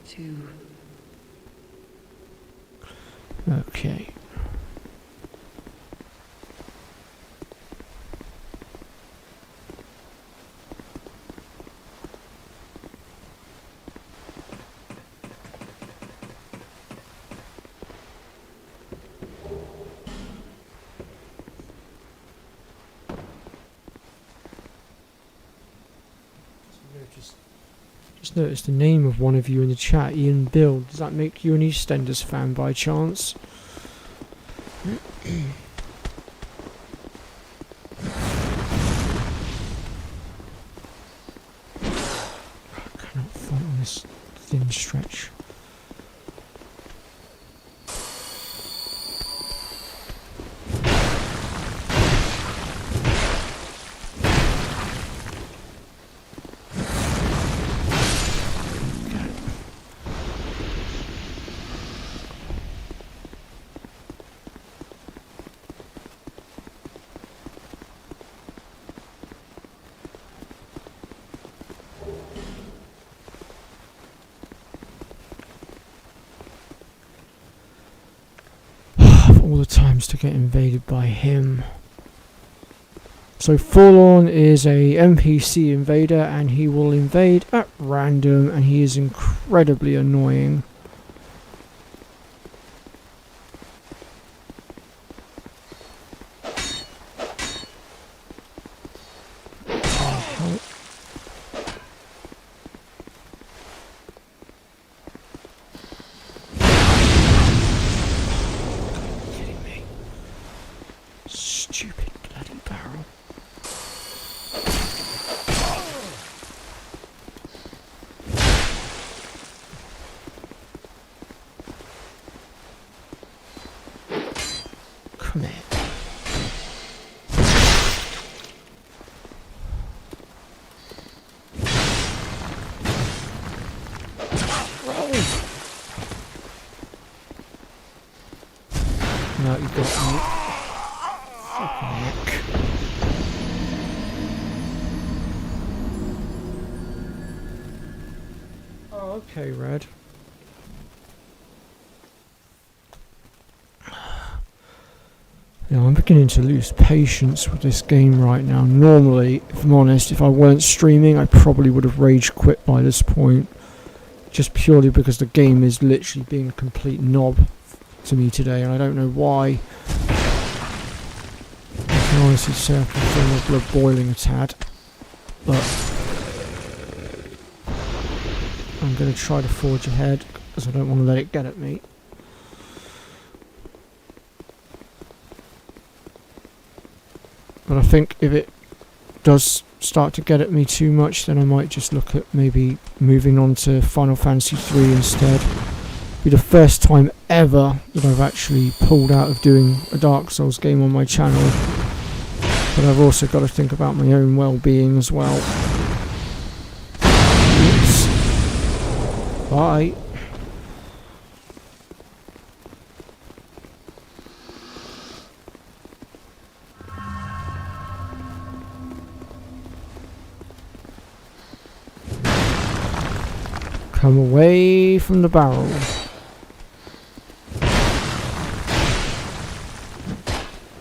to... Okay. Just noticed the name of one of you in the chat, Ian Bill. Does that make you an EastEnders fan by chance? I cannot fight on this thin stretch. All the times to get invaded by him. So Forlorn is a NPC invader and he will invade at random and he is incredibly annoying. Stupid bloody barrel. Come here. No, you got me. Fucking heck. Oh, okay, Red. Yeah, I'm beginning to lose patience with this game right now. Normally, if I'm honest, if I weren't streaming, I probably would have rage quit by this point. Just purely because the game is literally being a complete knob to me today, and I don't know why. I can honestly say I can feel my blood boiling a tad, but I'm going to try to forge ahead because I don't want to let it get at me. But I think if it does start to get at me too much, then I might just look at maybe moving on to Final Fantasy 3 instead. Be the first time ever that I've actually pulled out of doing a Dark Souls game on my channel. But I've also got to think about my own well-being as well. Oops. Bye. Come away from the barrel.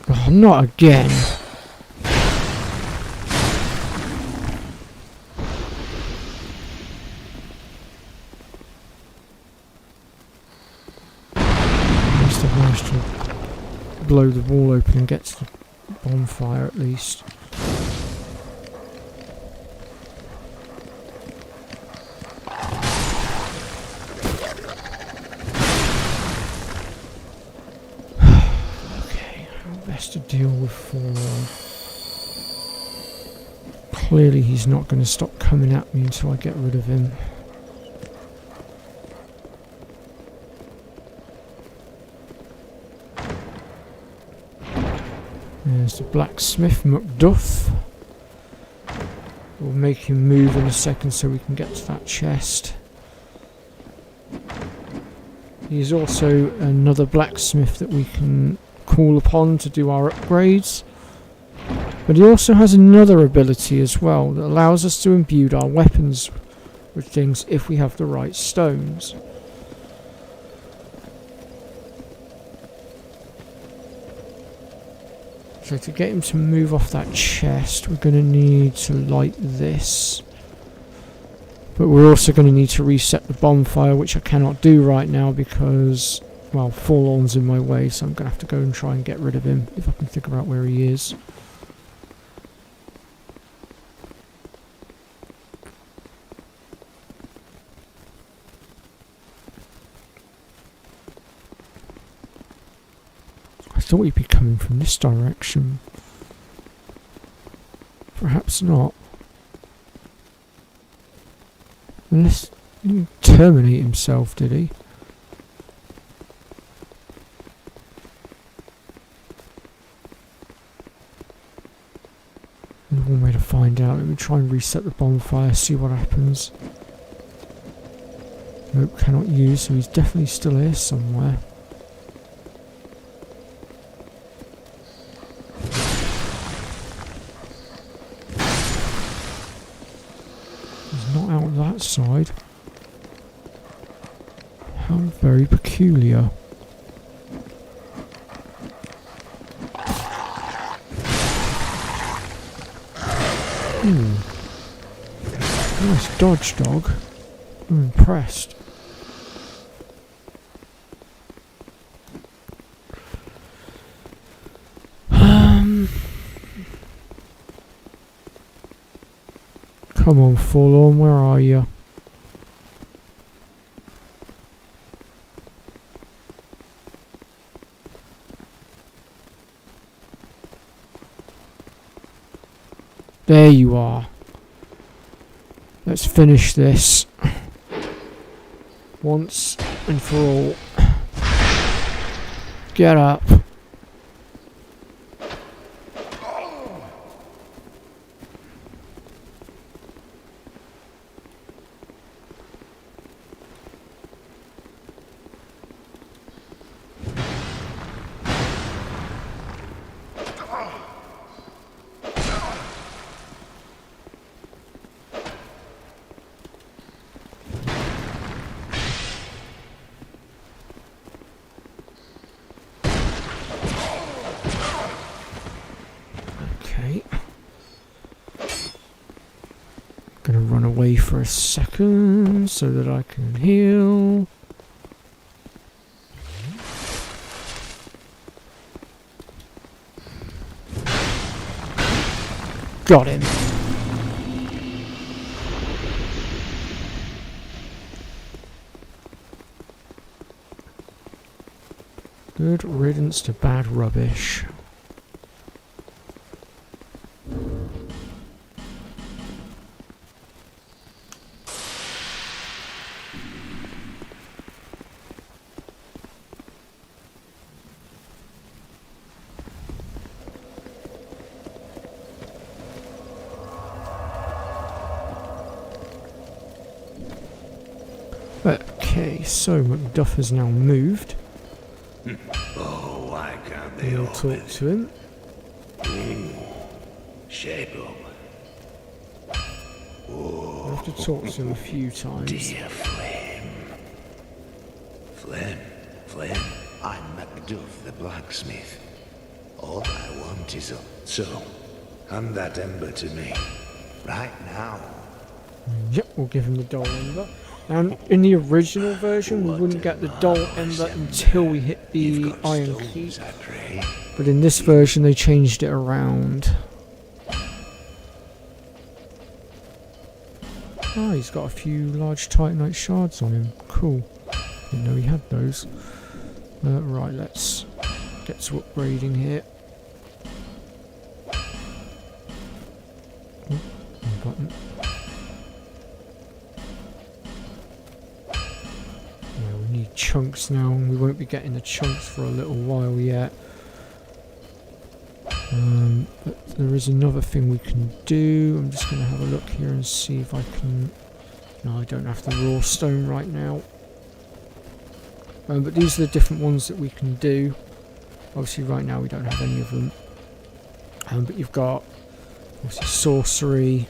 Oh, not again. Must have managed to blow the wall open and get to the bonfire at least. To deal with Fallout. Clearly he's not going to stop coming at me until I get rid of him. There's the blacksmith Macduff. We'll make him move in a second so we can get to that chest. He's also another blacksmith that we can call upon to do our upgrades, but he also has another ability as well that allows us to imbue our weapons with things if we have the right stones. So to get him to move off that chest, we're going to need to light this, but we're also going to need to reset the bonfire, which I cannot do right now because, well, Forlorn's in my way, so I'm going to have to go and try and get rid of him, if I can figure out where he is. I thought he'd be coming from this direction. Perhaps not. Unless he didn't terminate himself, did he? There's one way to find out. Let me try and reset the bonfire, see what happens. Nope, cannot use, so he's definitely still here somewhere. He's not out that side. How very peculiar. Nice dodge, dog. I'm impressed. Come on, Forlorn, where are you? There you are. Let's finish this once and for all. Get up. away for a second so that I can heal. Got him. Good riddance to bad rubbish. Okay, so Macduff has now moved. Oh, why can't they We'll all talk to him. shape up? I have to talk to him a few times. Dear Flynn, I'm Macduff the blacksmith. All I want is a... So, hand that ember to me. Right now. Yep, we'll give him the dull ember. And in the original version, we wouldn't get the dull ember until we hit the iron key. But in this version, they changed it around. Oh, he's got a few large titanite shards on him. Cool. Didn't know he had those. Right, let's get to upgrading here. Oh, wrong button. Yeah, we need chunks now, and we won't be getting the chunks for a little while yet. But there is another thing we can do. I'm just going to have a look here and see if I can... No, I don't have the raw stone right now. But these are the different ones that we can do. Obviously right now we don't have any of them. But you've got obviously sorcery,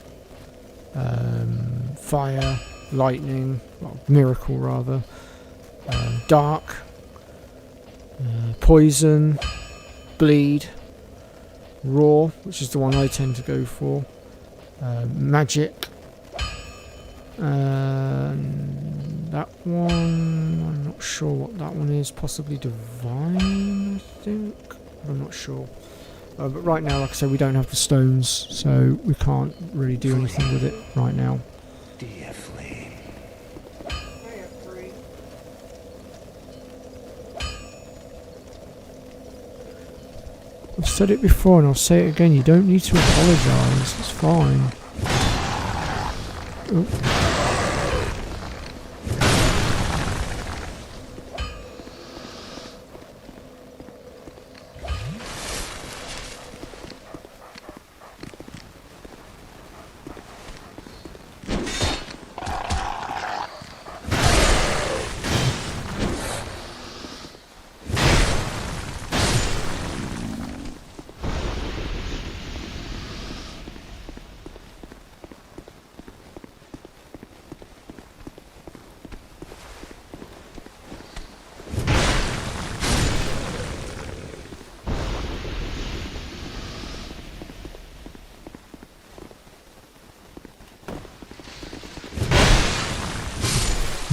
fire, lightning, well, miracle rather, dark, poison, bleed, raw, which is the one I tend to go for, magic, that one, I'm not sure what that one is, possibly divine, I think, but I'm not sure. But right now, like I said, we don't have the stones, so we can't really do anything with it right now. Dear Flynn. I've said it before and I'll say it again, you don't need to apologise, it's fine. Oh.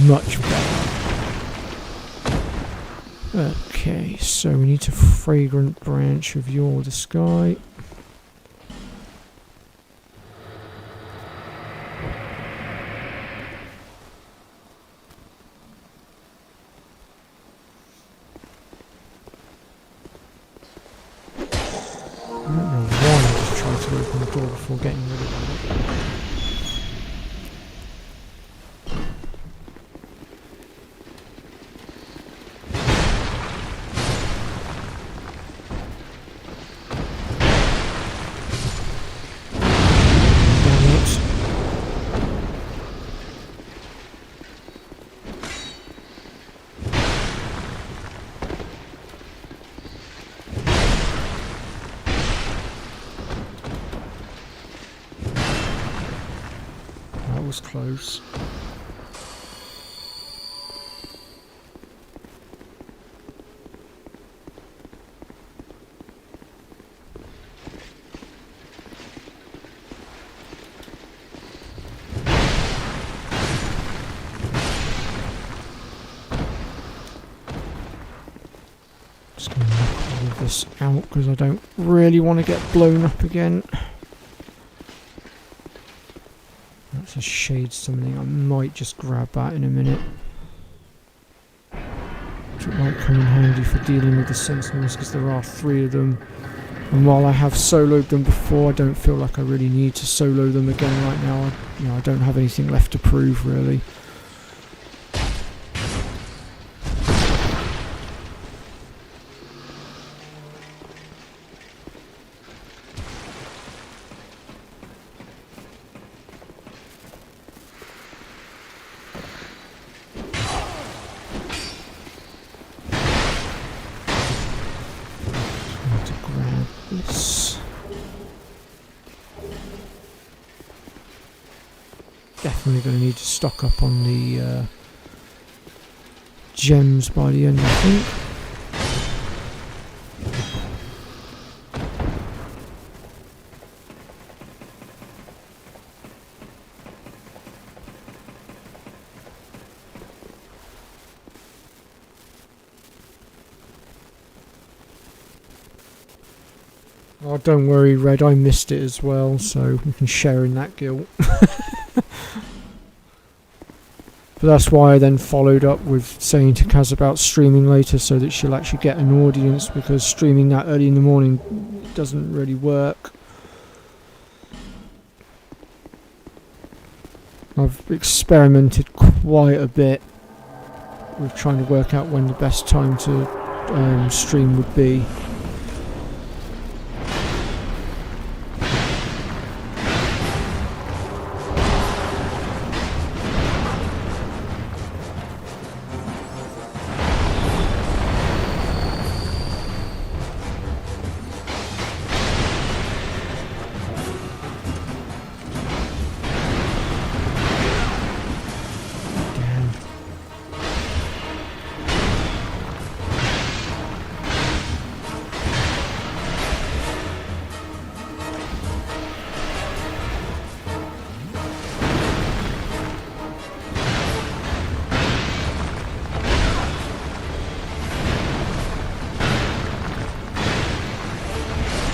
Much better. Okay, so we need a fragrant branch of You're the Sky. I don't know why I just tried to open the door before getting rid of it. That was close. Just going to knock all of this out because I don't really want to get blown up again. That's a shade summoning. I might just grab that in a minute. It might come in handy for dealing with the sentinels because there are 3 of them. And while I have soloed them before, I don't feel like I really need to solo them again right now. I don't have anything left to prove really. Definitely going to need to stock up on the gems by the end, I think. Oh, don't worry, Red, I missed it as well, so we can share in that guilt. But that's why I then followed up with saying to Kaz about streaming later so that she'll actually get an audience, because streaming that early in the morning doesn't really work. I've experimented quite a bit with trying to work out when the best time to stream would be.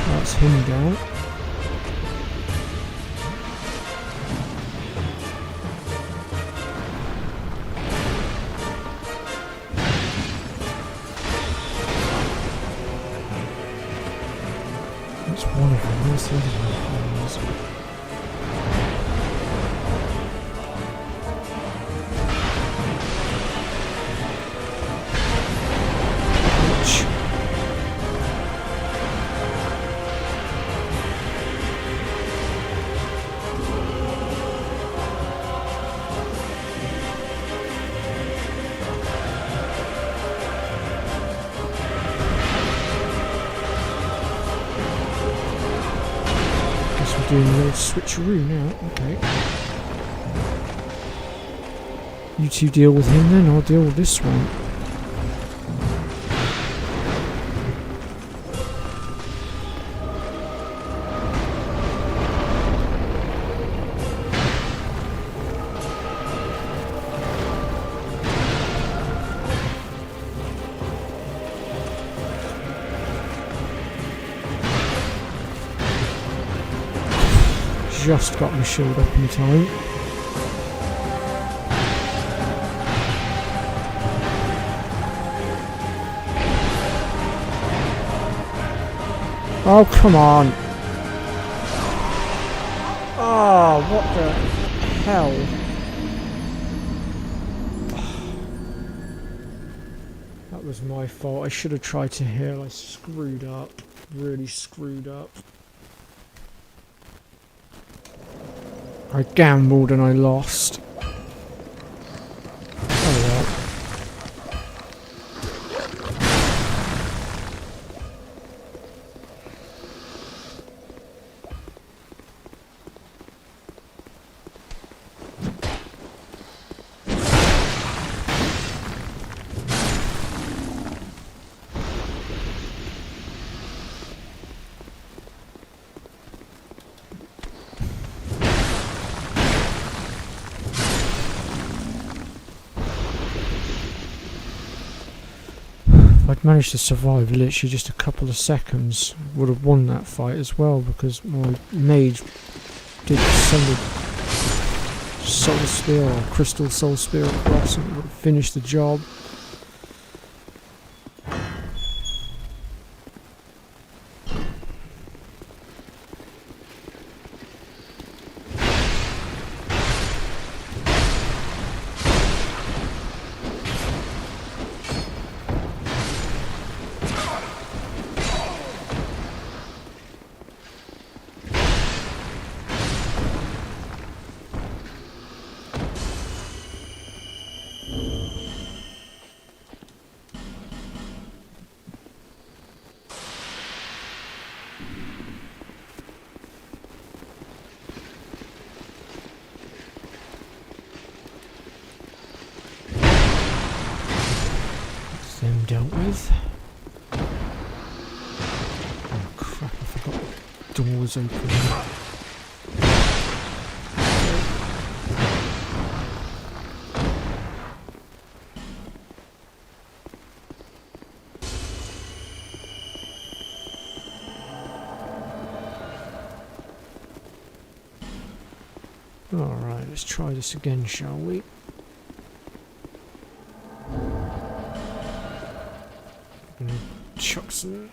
That's him down. That's one of them. Where's the other one? Doing a little switcheroo now, okay. You two deal with him then, I'll deal with this one. Just got my shield up in time. Oh, come on. Oh, what the hell? That was my fault. I should have tried to heal. I screwed up. Really screwed up. I gambled and I lost. Oh well. If I'd managed to survive literally just a couple of seconds, I would have won that fight as well, because my mage did send a soul spear or crystal soul spear across and it would have finished the job. Them dealt with. Oh crap, I forgot the door was open. Alright, let's try this again, shall we? Chuck some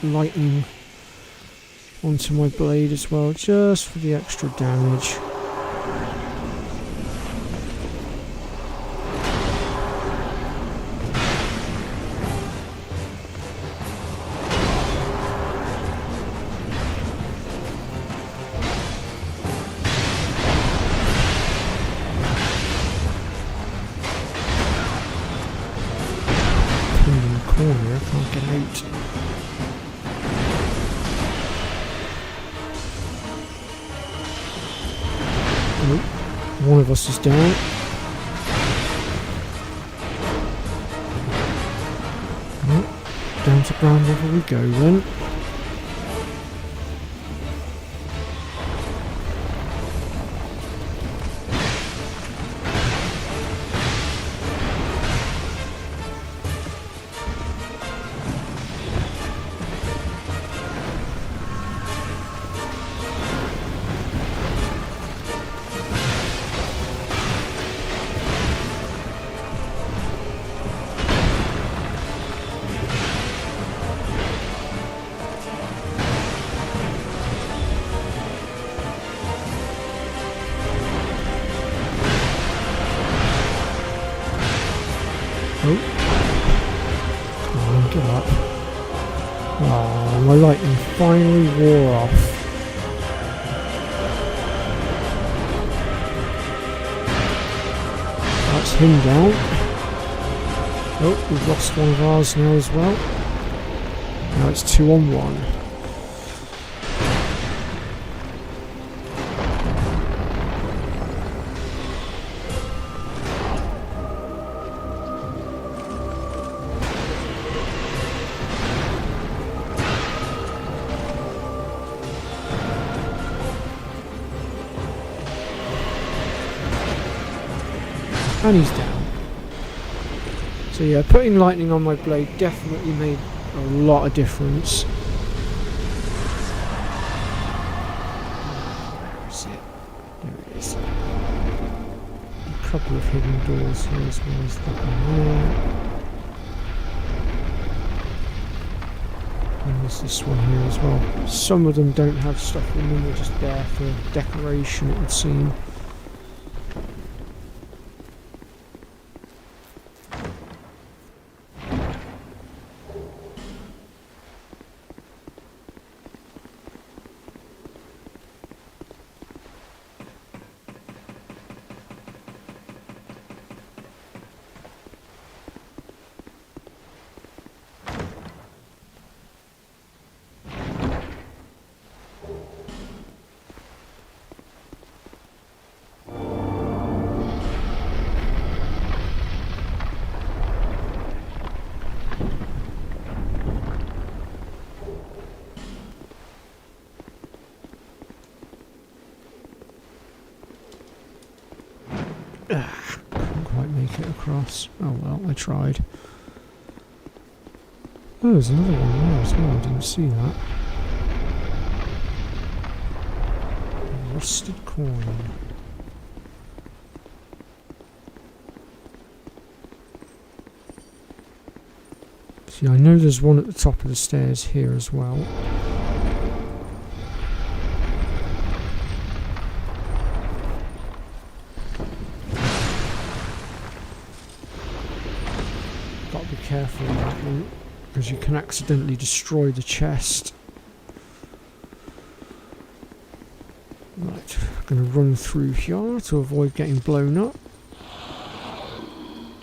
lightning onto my blade as well, just for the extra damage. Pinned in the corner, I can't get out. Oh, one of us is down. Oh, down to ground level we go then. Oh. Come on, give up. Oh, my lightning finally wore off. That's him down. Oh, we've lost one of ours now as well. Now it's 2 on 1. And he's down. So yeah, putting lightning on my blade definitely made a lot of difference. Where is it? There it is. A couple of hidden doors here as well as that one there. And there's this one here as well. Some of them don't have stuff in them, they're just there for decoration, it would seem. Couldn't quite make it across. Oh well, I tried. Oh, there's another one there as well. I didn't see that. Rusted coin. See, I know there's one at the top of the stairs here as well. Gotta be careful with that one, because you can accidentally destroy the chest. Right, I'm going to run through here to avoid getting blown up.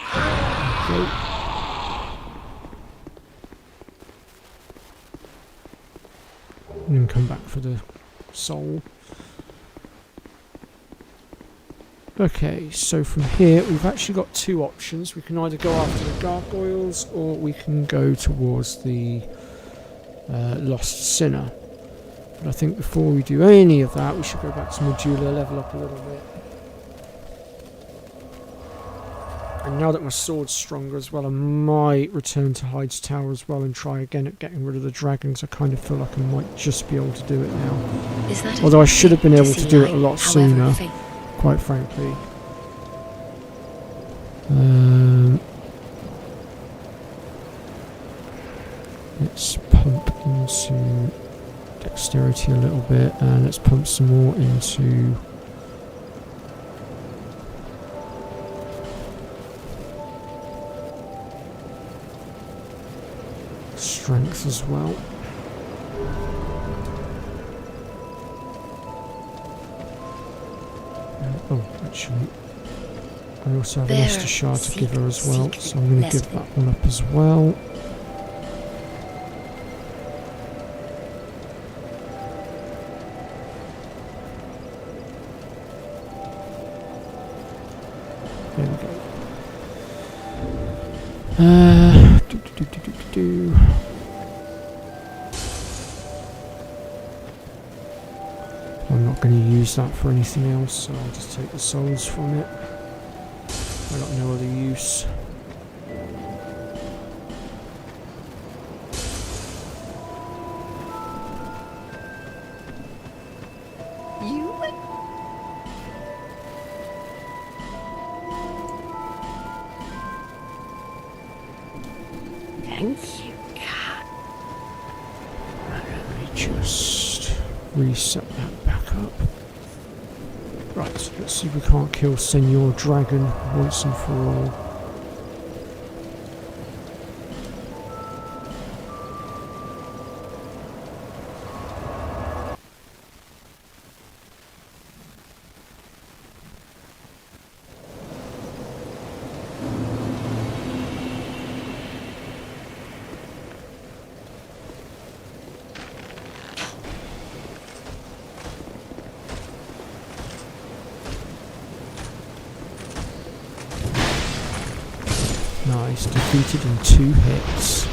Okay. And then come back for the soul. Okay, so from here we've actually got two options. We can either go after the gargoyles or we can go towards the Lost Sinner. But I think before we do any of that we should go back to Medulla, level up a little bit. And now that my sword's stronger as well, I might return to Hyde's Tower as well and try again at getting rid of the dragons. I kind of feel like I might just be able to do it now. Although I should have been able to do it a lot sooner, quite frankly. Let's pump into dexterity a little bit, and let's pump some more into strength as well. Oh, actually, I also have an Estus shard to give her as well, so I'm going to give that one up as well. There we go. I'm not going to use that for anything else, so I'll just take the souls from it. I got no other use. Thank you, God. Let me just reset that back up. Right, let's see if we can't kill Senor Dragon once and for all. Nice, defeated in 2 hits.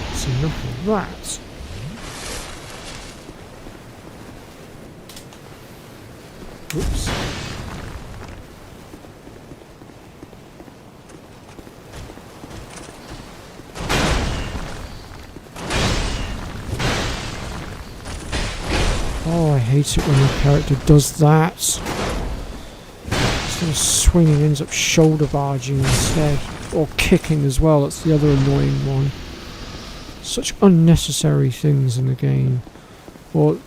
That's enough of that. Oops. Oh, I hate it when the character does that. Instead of swinging, ends up shoulder barging instead. Or kicking as well, that's the other annoying one. Such unnecessary things in the game. Or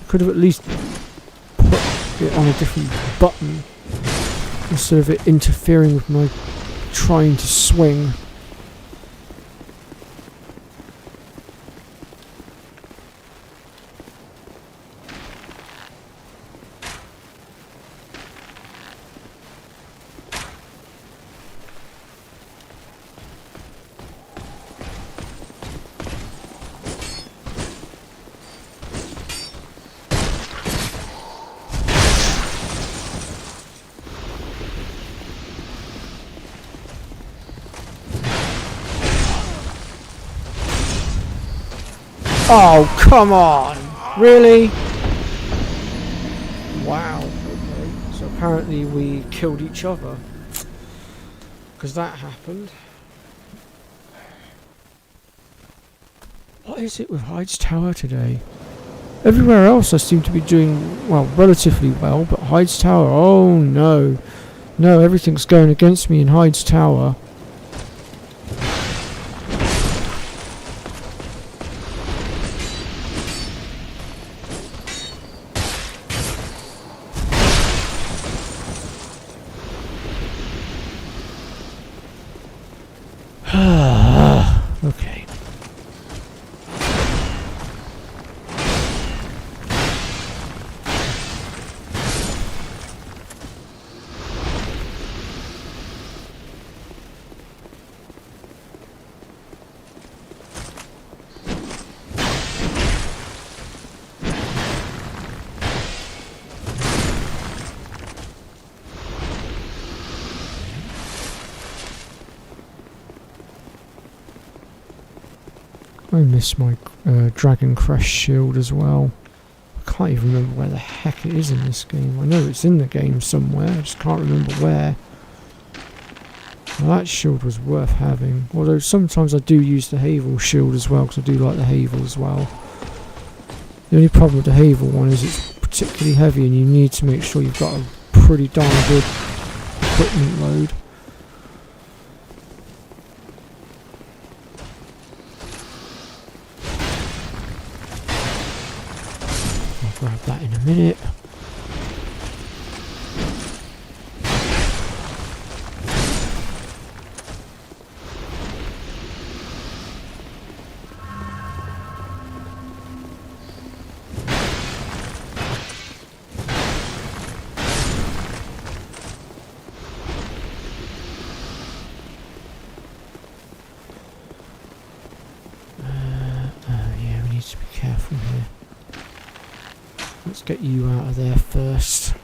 could have at least put it on a different button instead of it interfering with my trying to swing. Oh, come on! Really? Wow. Okay. So apparently we killed each other. Because that happened. What is it with Hyde's Tower today? Everywhere else I seem to be doing, well, relatively well, but Hyde's Tower, oh no. No, everything's going against me in Hyde's Tower. Okay. I miss my Dragon Crest shield as well. I can't even remember where the heck it is in this game. I know it's in the game somewhere, I just can't remember where. Well, that shield was worth having. Although sometimes I do use the Havel shield as well, because I do like the Havel as well. The only problem with the Havel one is it's particularly heavy and you need to make sure you've got a pretty darn good equipment load. Grab that in a minute. Yeah, we need to be careful here. Let's get you out of there first.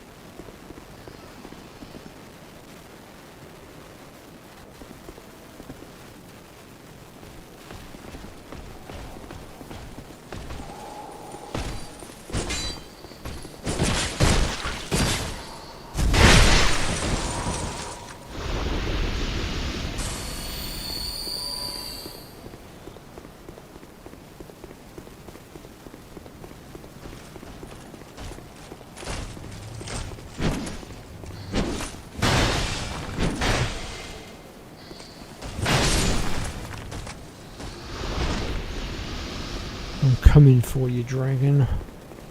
I'm coming for you, dragon.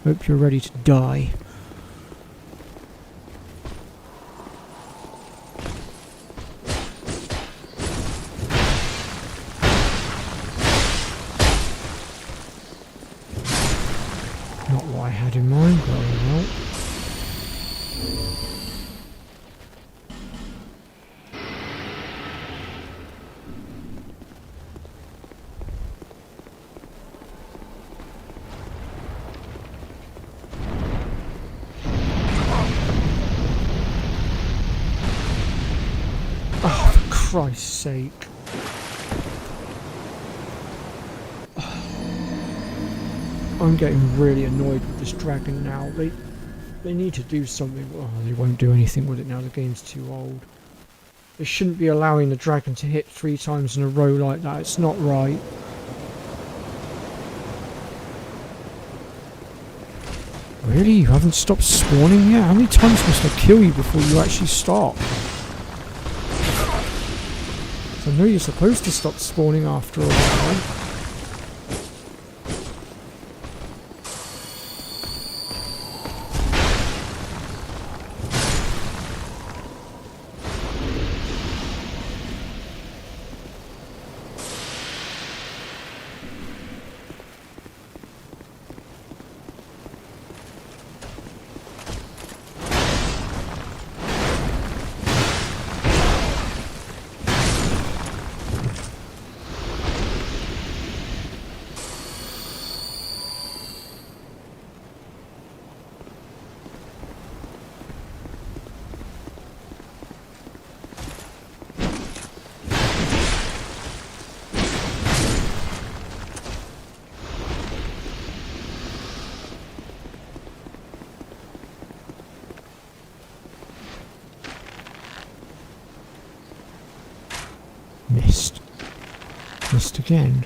Hope you're ready to die. Not what I had in mind, but oh well. Oh, for Christ's sake. I'm getting really annoyed with this dragon now. They need to do something. Oh, they won't do anything with it now. The game's too old. They shouldn't be allowing the dragon to hit 3 times in a row like that. It's not right. Really? You haven't stopped spawning yet? How many times must I kill you before you actually stop? I know you're supposed to stop spawning after a while. Missed. Missed again.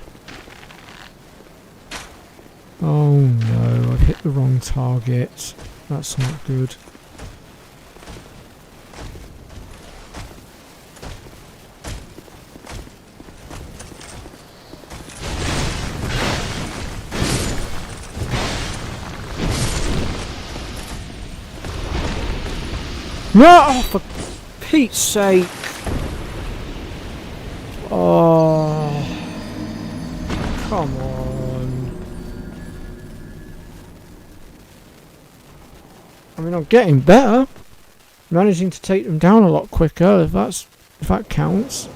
Oh no, I've hit the wrong target. That's not good. No! Oh, for Pete's sake! Oh, come on. I mean, I'm getting better. Managing to take them down a lot quicker, if that counts.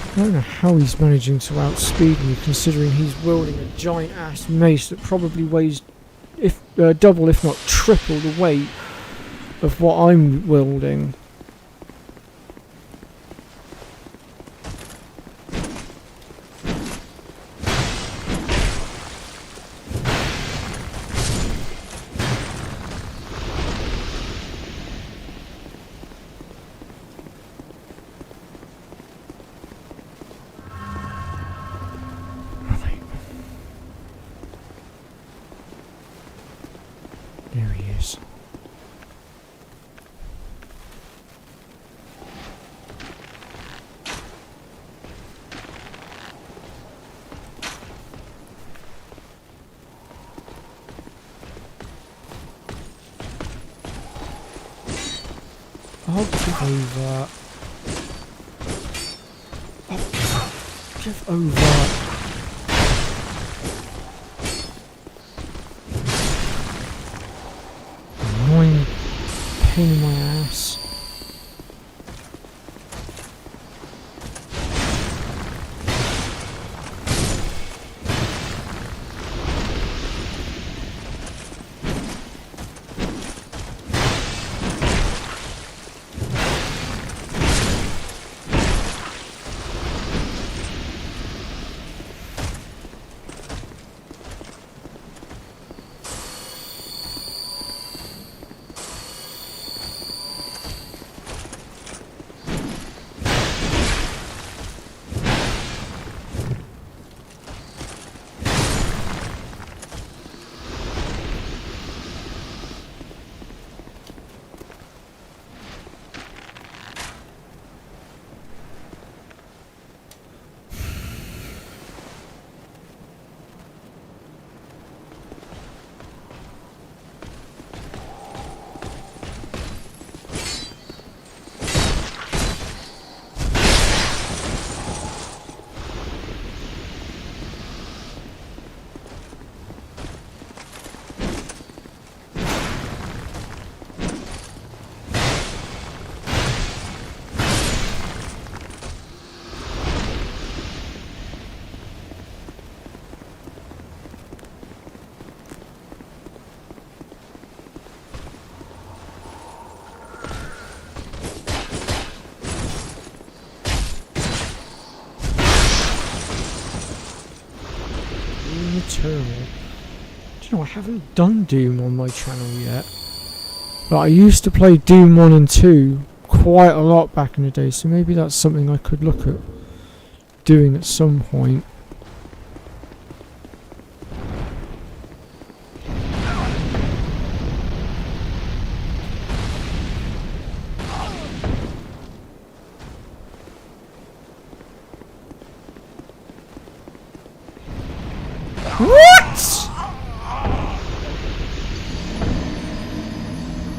I don't know how he's managing to outspeed me, considering he's wielding a giant ass mace that probably weighs double if not triple the weight of what I'm wielding. There he is. Oh, give over. Oh, give over. Annoying pain in my ass. Eternal. Do you know, I haven't done Doom on my channel yet. But I used to play Doom 1 and 2 quite a lot back in the day, so maybe that's something I could look at doing at some point. What?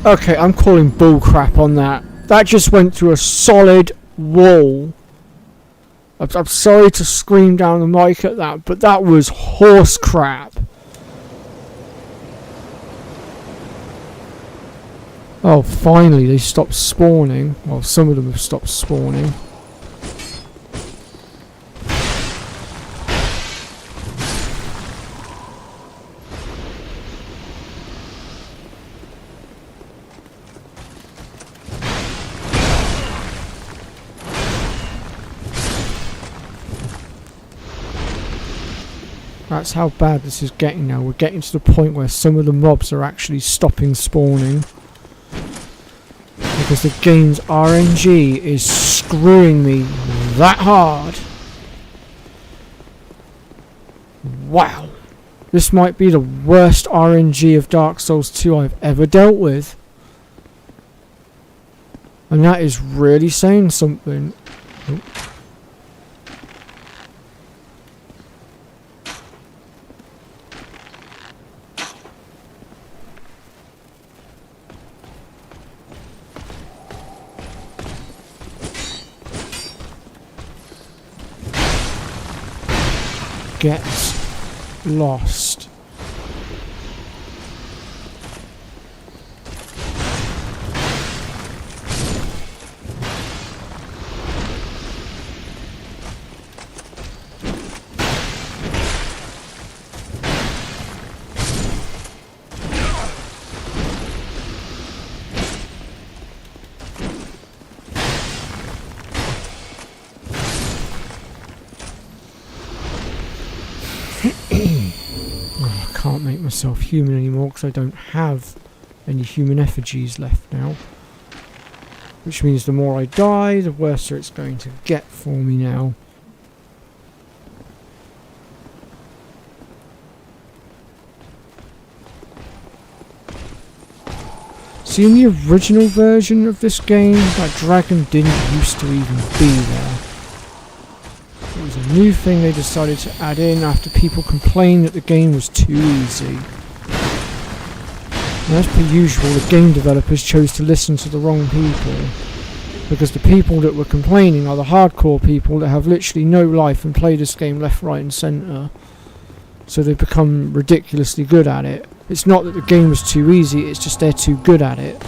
Okay, I'm calling bullcrap on that. That just went through a solid wall. I'm sorry to scream down the mic at that, but that was horse crap. Oh, finally they stopped spawning. Well, some of them have stopped spawning. That's how bad this is getting now. We're getting to the point where some of the mobs are actually stopping spawning. Because the game's RNG is screwing me that hard. Wow. This might be the worst RNG of Dark Souls 2 I've ever dealt with. And that is really saying something. Oh. Gets lost. I can't make myself human anymore because I don't have any human effigies left now. Which means the more I die, the worse it's going to get for me now. See, in the original version of this game, that dragon didn't used to even be there. It was a new thing they decided to add in after people complained that the game was too easy. And as per usual, the game developers chose to listen to the wrong people. Because the people that were complaining are the hardcore people that have literally no life and play this game left, right and centre. So they've become ridiculously good at it. It's not that the game was too easy, it's just they're too good at it.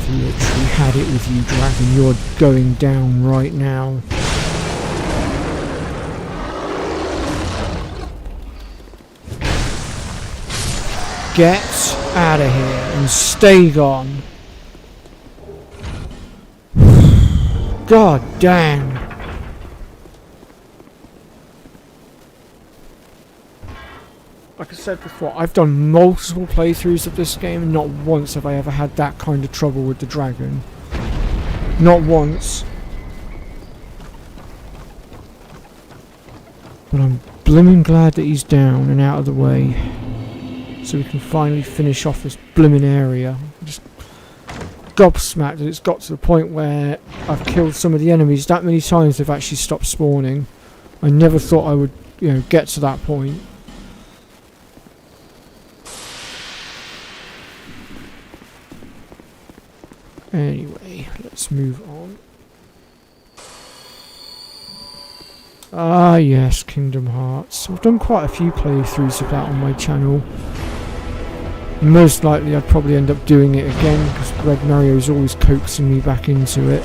Literally had it with you, dragon. You're going down right now. Get out of here and stay gone. God damn. Like I said before, I've done multiple playthroughs of this game and not once have I ever had that kind of trouble with the dragon. Not once. But I'm blimmin' glad that he's down and out of the way. So we can finally finish off this blimmin' area. I'm just gobsmacked that it's got to the point where I've killed some of the enemies that many times they've actually stopped spawning. I never thought I would, get to that point. Anyway, let's move on. Ah yes, Kingdom Hearts. I've done quite a few playthroughs of that on my channel. Most likely I'd probably end up doing it again because Red Mario's always coaxing me back into it.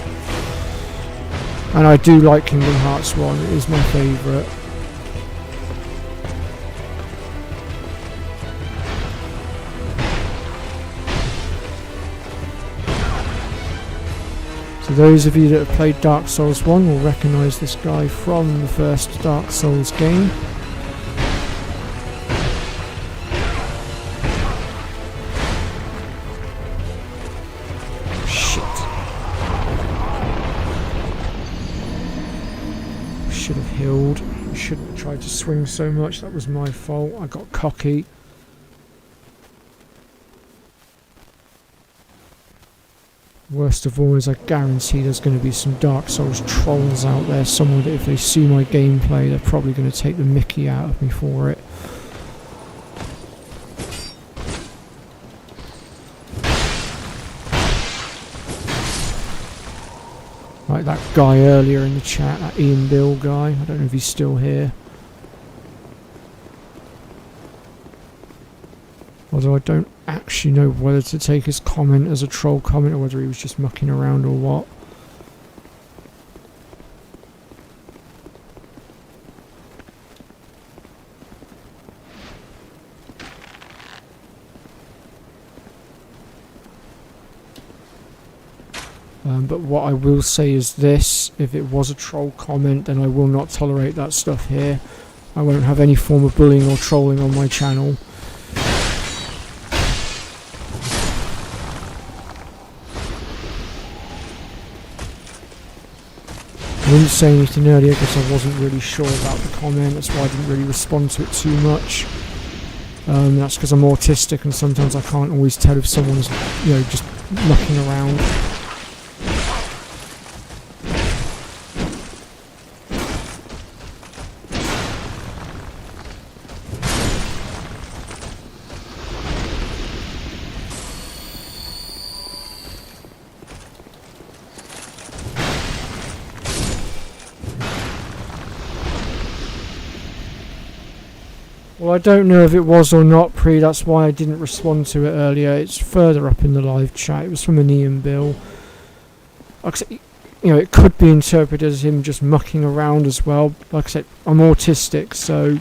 And I do like Kingdom Hearts 1, it is my favourite. So those of you that have played Dark Souls 1 will recognise this guy from the first Dark Souls game. Shit. Should have healed. shouldn't have tried to swing so much. That was my fault. I got cocky. Worst of all is I guarantee there's going to be some Dark Souls trolls out there somewhere that if they see my gameplay they're probably going to take the mickey out of me for it. Like that guy earlier in the chat, that Ian Bill guy, I don't know if he's still here. Although I don't actually know whether to take his comment as a troll comment or whether he was just mucking around or what. But what I will say is this: if it was a troll comment, then I will not tolerate that stuff here. I won't have any form of bullying or trolling on my channel. I didn't say anything earlier because I wasn't really sure about the comment. That's why I didn't really respond to it too much. That's because I'm autistic and sometimes I can't always tell if someone's, you know, just mucking around. Well, I don't know if it was or not, Pre, that's why I didn't respond to it earlier. It's further up in the live chat. It was from an Ian Bill. Like I said, you know, it could be interpreted as him just mucking around as well. Like I said, I'm autistic, so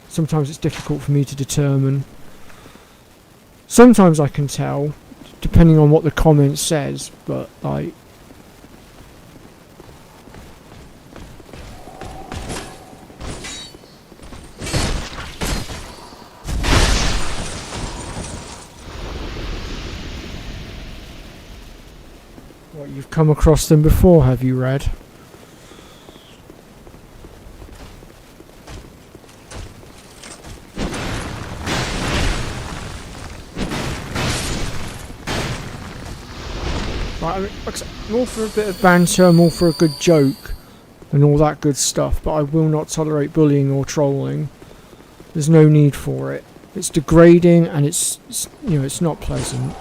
sometimes it's difficult for me to determine. Sometimes I can tell, depending on what the comment says, but like... What, you've come across them before, have you, Red? Right, I mean, I'm all for a bit of banter, I'm all for a good joke, and all that good stuff, but I will not tolerate bullying or trolling. There's no need for it. It's degrading, and it's you know, it's not pleasant.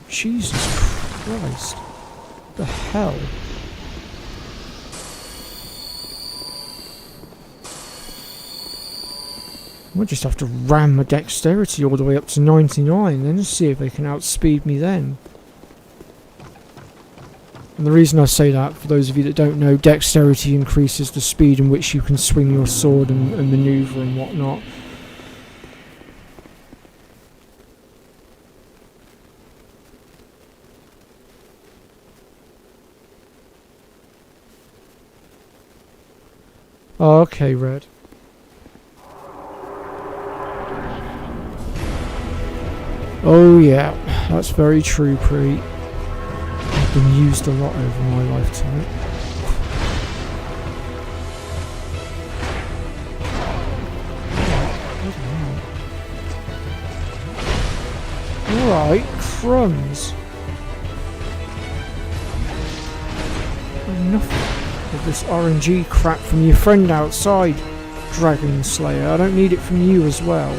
Jesus Christ. What the hell? I might just have to ram my dexterity all the way up to 99 then and see if they can outspeed me then. And the reason I say that, for those of you that don't know, dexterity increases the speed in which you can swing your sword and maneuver and whatnot. Oh, okay, Red. Oh yeah, that's very true, Pre. I've been used a lot over my lifetime. Alright, crumbs. Enough of this RNG crap from your friend outside, Dragon Slayer. I don't need it from you as well.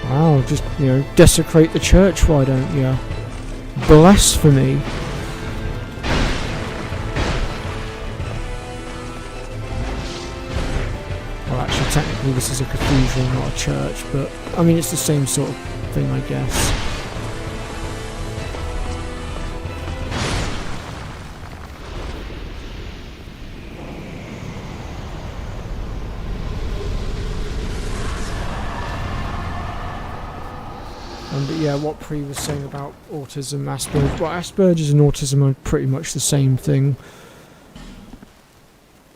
Wow, just, you know, desecrate the church, why don't you? Blasphemy. Well, actually, technically this is a cathedral, not a church, but, I mean, it's the same sort of thing, I guess. But yeah, what Pri was saying about autism, Asperger's, well, Asperger's and autism are pretty much the same thing.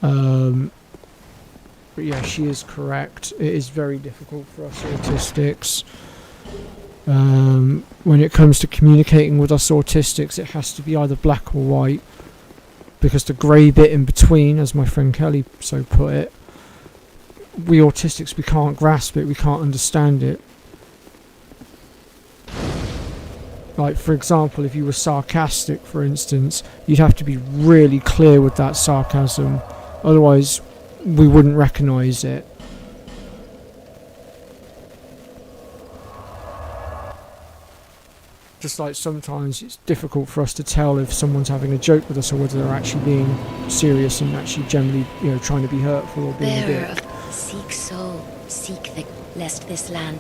But yeah, she is correct. It is very difficult for us autistics. When it comes to communicating with us autistics, it has to be either black or white, because the grey bit in between, as my friend Kelly so put it, we autistics, we can't grasp it, we can't understand it. Like, for example, if you were sarcastic, for instance, you'd have to be really clear with that sarcasm, otherwise we wouldn't recognise it. Just like sometimes it's difficult for us to tell if someone's having a joke with us or whether they're actually being serious and actually generally, you know, trying to be hurtful or being a Bearer dick. of seek soul, seek the lest this land.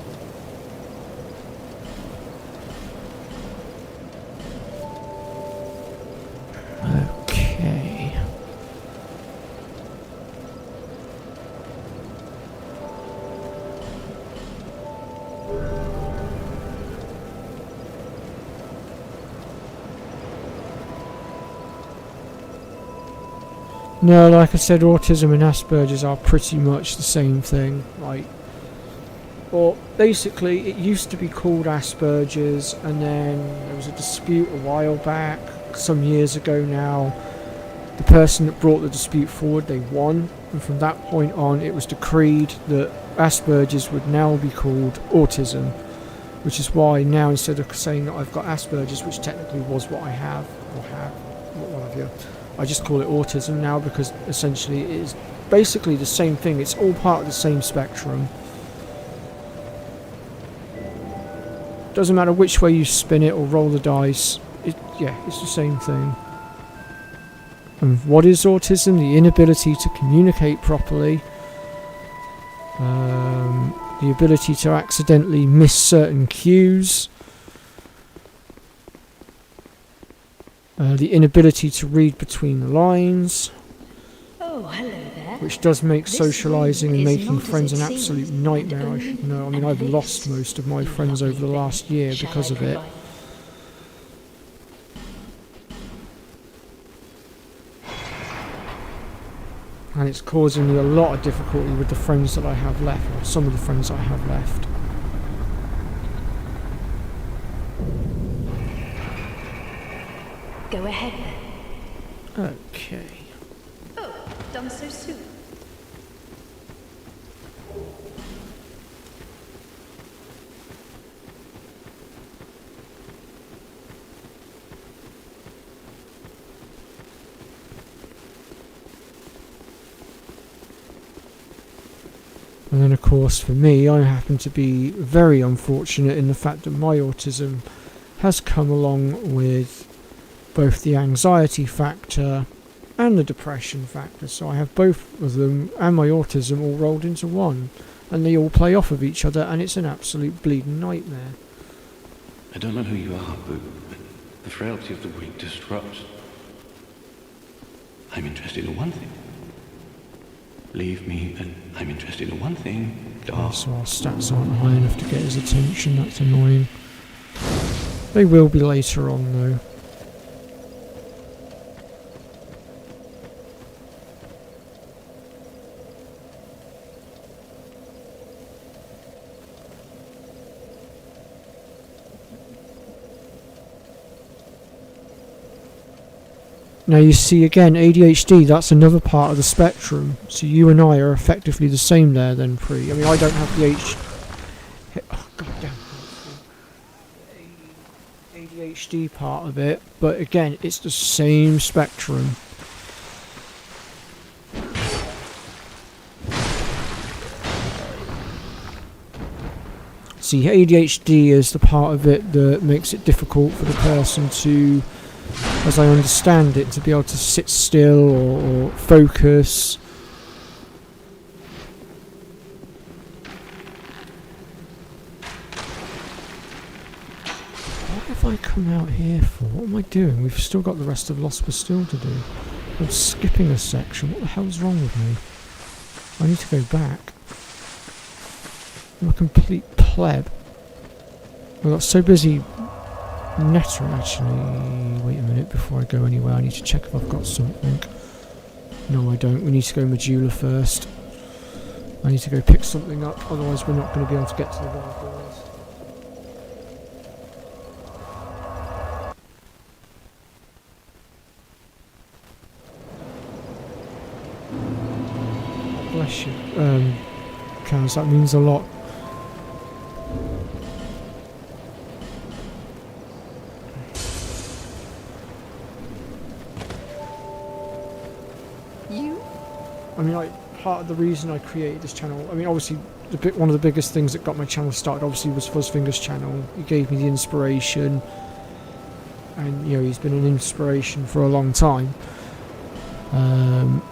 Okay. No, like I said, autism and Asperger's are pretty much the same thing. Like, or basically, it used to be called Asperger's, and then there was a dispute a while back, some years ago now. The person that brought the dispute forward, they won, and from that point on, it was decreed that Asperger's would now be called autism, which is why now, instead of saying that I've got Asperger's, which technically was what I have, or have, what have you, I just call it autism now, because essentially it is basically the same thing. It's all part of the same spectrum. Doesn't matter which way you spin it or roll the dice, it's the same thing. And what is autism? The inability to communicate properly, the ability to accidentally miss certain cues, the inability to read between the lines, Oh, hello there. which does make This socialising room and is making not as friends it an seems, absolute nightmare, I and should know. I mean, only I've an lost abyss. most of my You friends over the lovely last thing. year Shall because I of it. provide? And it's causing me a lot of difficulty with the friends that I have left, or some of the friends I have left. Go ahead then. Okay. Oh, done so soon. And then of course for me, I happen to be very unfortunate in the fact that my autism has come along with both the anxiety factor and the depression factor. So I have both of them and my autism all rolled into one, and they all play off of each other, and it's an absolute bleeding nightmare. I don't know who you are, but the frailty of the weak disrupts. I'm interested in one thing. Leave me, and I'm interested in one thing. Dark. So our stats aren't high enough to get his attention, that's annoying. They will be later on though. Now you see again, ADHD, that's another part of the spectrum. So you and I are effectively the same there then, Pri. I mean, I don't have the ADHD part of it, but again, it's the same spectrum. See, ADHD is the part of it that makes it difficult for the person to, as I understand it, to be able to sit still or focus. What have I come out here for? What am I doing? We've still got the rest of Lost Bastille to do. I'm skipping a section. What the hell's wrong with me? I need to go back. I'm a complete pleb. I got so busy nettering. Actually, wait a minute before I go anywhere. I need to check if I've got something. No, I don't. We need to go Medulla first. I need to go pick something up, otherwise we're not going to be able to get to the wild boars. Bless you, Kaz, that means a lot. I mean, part of the reason I created this channel, I mean, obviously, one of the biggest things that got my channel started, obviously, was Fuzzfinger's channel. He gave me the inspiration, and, you know, he's been an inspiration for a long time. And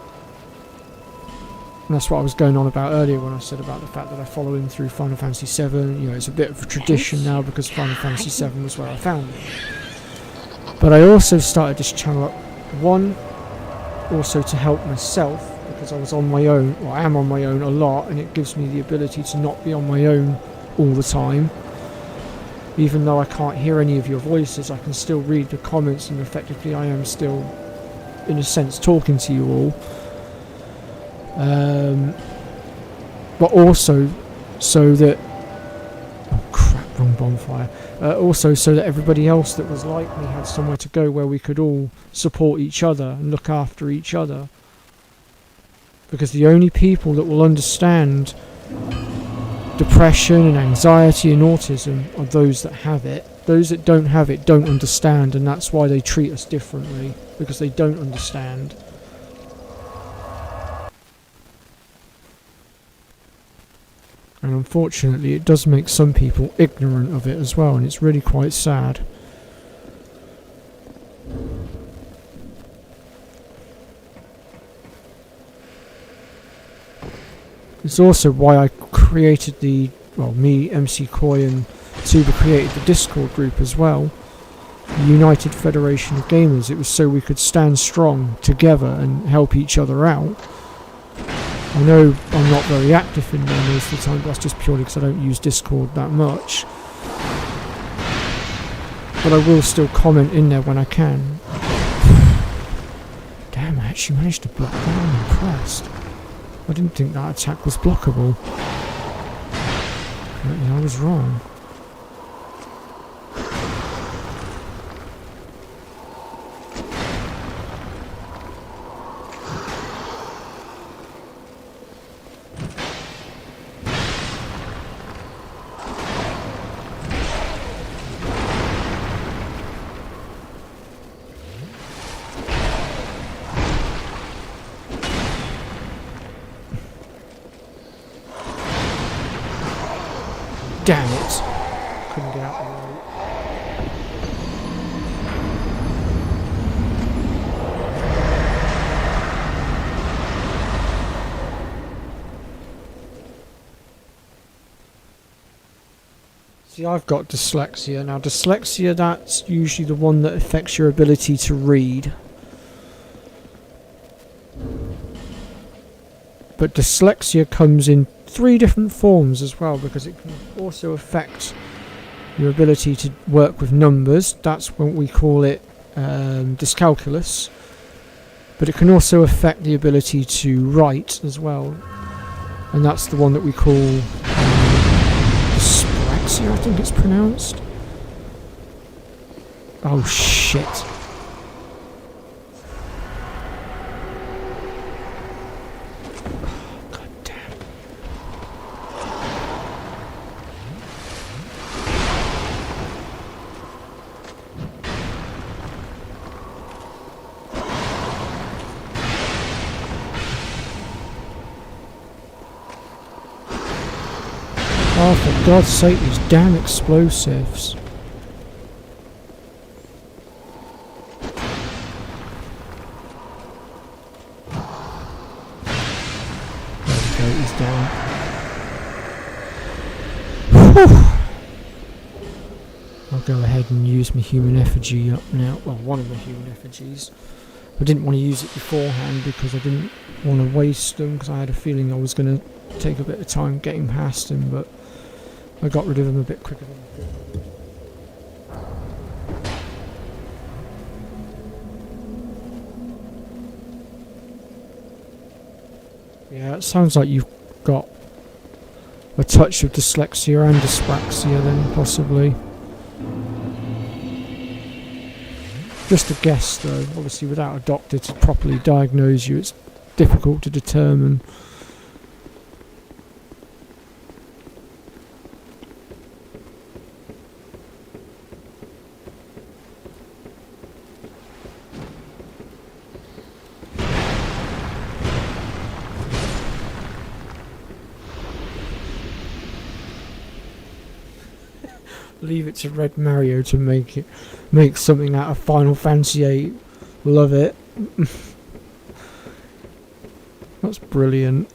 that's what I was going on about earlier when I said about the fact that I follow him through Final Fantasy VII. You know, it's a bit of a tradition now because Final Fantasy VII was where I found him. But I also started this channel up, one, also to help myself, because I was on my own, or I am on my own a lot, and it gives me the ability to not be on my own all the time. Even though I can't hear any of your voices, I can still read the comments, and effectively I am still, in a sense, talking to you all. But also so that... oh crap, wrong bonfire. Also so that everybody else that was like me had somewhere to go where we could all support each other and look after each other. Because the only people that will understand depression and anxiety and autism are those that have it. Those that don't have it don't understand, and that's why they treat us differently, because they don't understand. And unfortunately it does make some people ignorant of it as well, and it's really quite sad. It's also why I created the, well, me, MC Koi and Tuba created the Discord group as well. The United Federation of Gamers. It was so we could stand strong together and help each other out. I know I'm not very active in there most of the time, but that's just purely because I don't use Discord that much. But I will still comment in there when I can. Damn, I actually managed to block that. I'm impressed. I didn't think that attack was blockable. Apparently I was wrong. Damn it! Couldn't get out of the way. See, I've got dyslexia. Now, dyslexia, that's usually the one that affects your ability to read. But dyslexia comes in 3 different forms as well, because it can also affect your ability to work with numbers. That's what we call it dyscalculus. But it can also affect the ability to write as well, and that's the one that we call dyspraxia, I think it's pronounced. Oh shit. Oh, for God's sake, these damn explosives. There we go, he's down. Whew. I'll go ahead and use my human effigy up now. Well, one of my human effigies. I didn't want to use it beforehand because I didn't want to waste them, because I had a feeling I was going to take a bit of time getting past him, but I got rid of him a bit quicker than I thought. Yeah, it sounds like you've got a touch of dyslexia and dyspraxia then, possibly. Just a guess though, obviously without a doctor to properly diagnose you, it's difficult to determine. Leave it to Red Mario to make something out of Final Fantasy VIII. Love it. That's brilliant.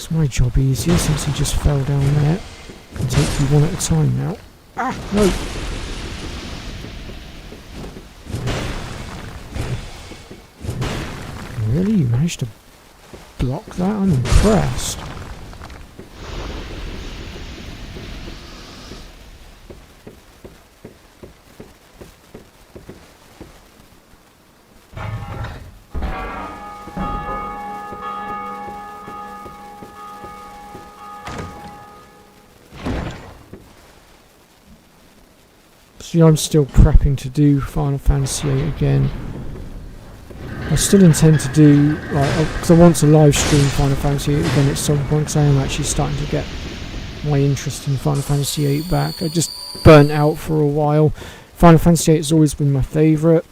My job easier since he just fell down there. Can take you one at a time now. Ah, no! Really? You managed to block that? I'm impressed. See, I'm still prepping to do Final Fantasy VIII again. I still intend to do, because I want to live stream Final Fantasy VIII again at some point, because I am actually starting to get my interest in Final Fantasy VIII back. I just burnt out for a while. Final Fantasy VIII has always been my favourite.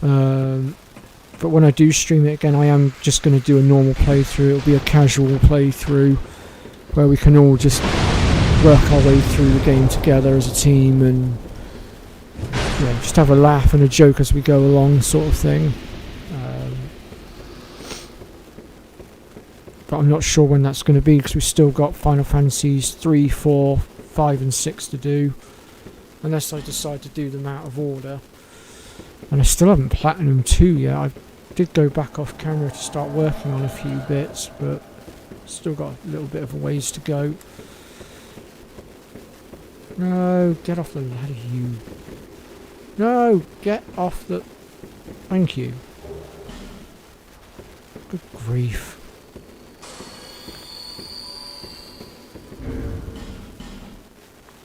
But when I do stream it again, I am just going to do a normal playthrough. It'll be a casual playthrough where we can all just work our way through the game together as a team and just have a laugh and a joke as we go along, sort of thing. But I'm not sure when that's going to be because we've still got Final Fantasies 3, 4, 5 and 6 to do, unless I decide to do them out of order. And I still haven't Platinum 2 yet. I did go back off camera to start working on a few bits, but still got a little bit of a ways to go. No, get off the ladder, you. No, get off the... Thank you. Good grief.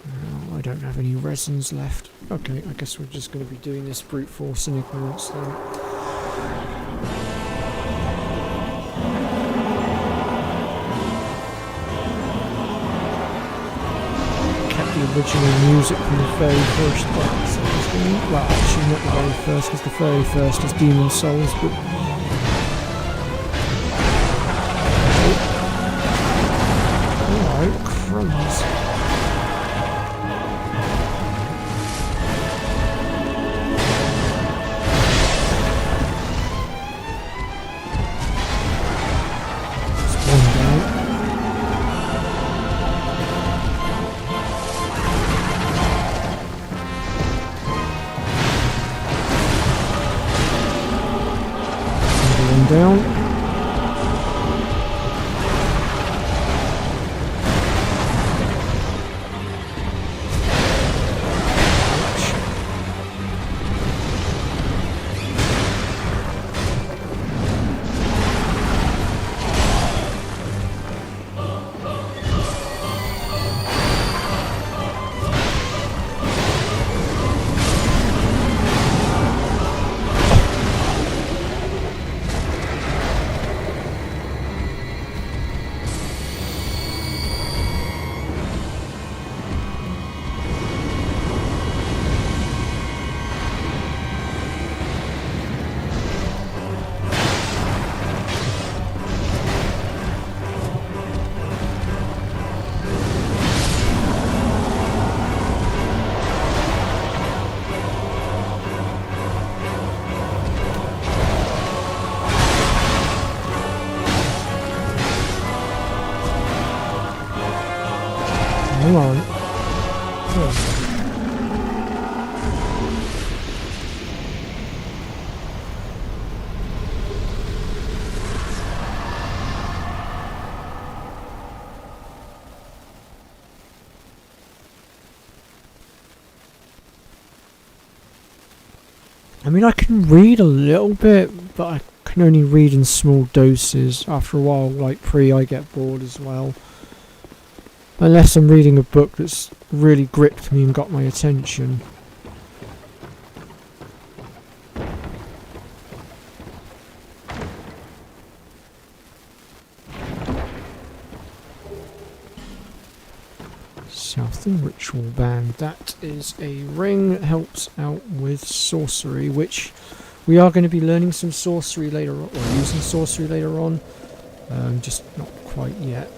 Oh, I don't have any resins left. Okay, I guess we're just going to be doing this brute force in ignorance then. The original music from the very first Dark Souls game. Well, actually not the very first, because the very first is Demon Souls, but... Alright, crumbs. It's one down. Come on. Oh. I mean, I can read a little bit, but I can only read in small doses. After a while, like I get bored as well. Unless I'm reading a book that's really gripped me and got my attention. Southern Ritual Band. That is a ring that helps out with sorcery, which we are going to be learning some sorcery later on, or using sorcery later on. Just not quite yet.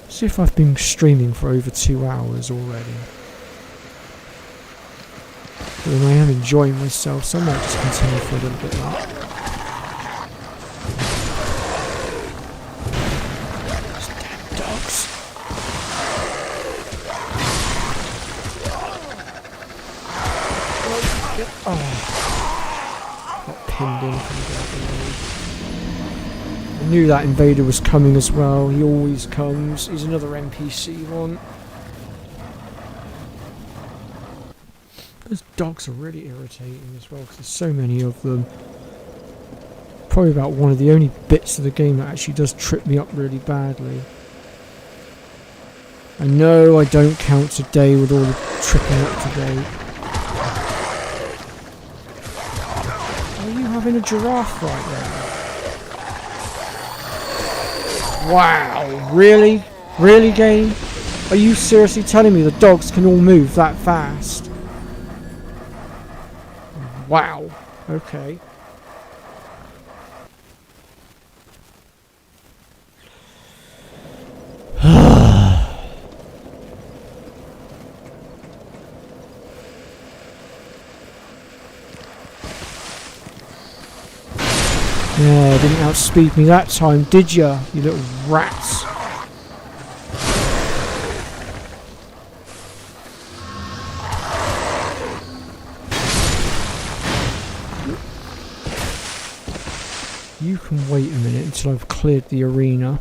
See if I've been streaming for over 2 hours already. And I am enjoying myself, so I might just continue for a little bit longer. Those damn dogs. Oh. Got pinned in from the I knew that invader was coming as well. He always comes. He's another NPC one. Those dogs are really irritating as well because there's so many of them. Probably about one of the only bits of the game that actually does trip me up really badly. I know I don't count today with all the tripping up today. Are you having a giraffe right there? Wow, really? Really, game? Are you seriously telling me the dogs can all move that fast? Wow. Okay. Yeah, didn't outspeed me that time, did ya, you little rats? You can wait a minute until I've cleared the arena.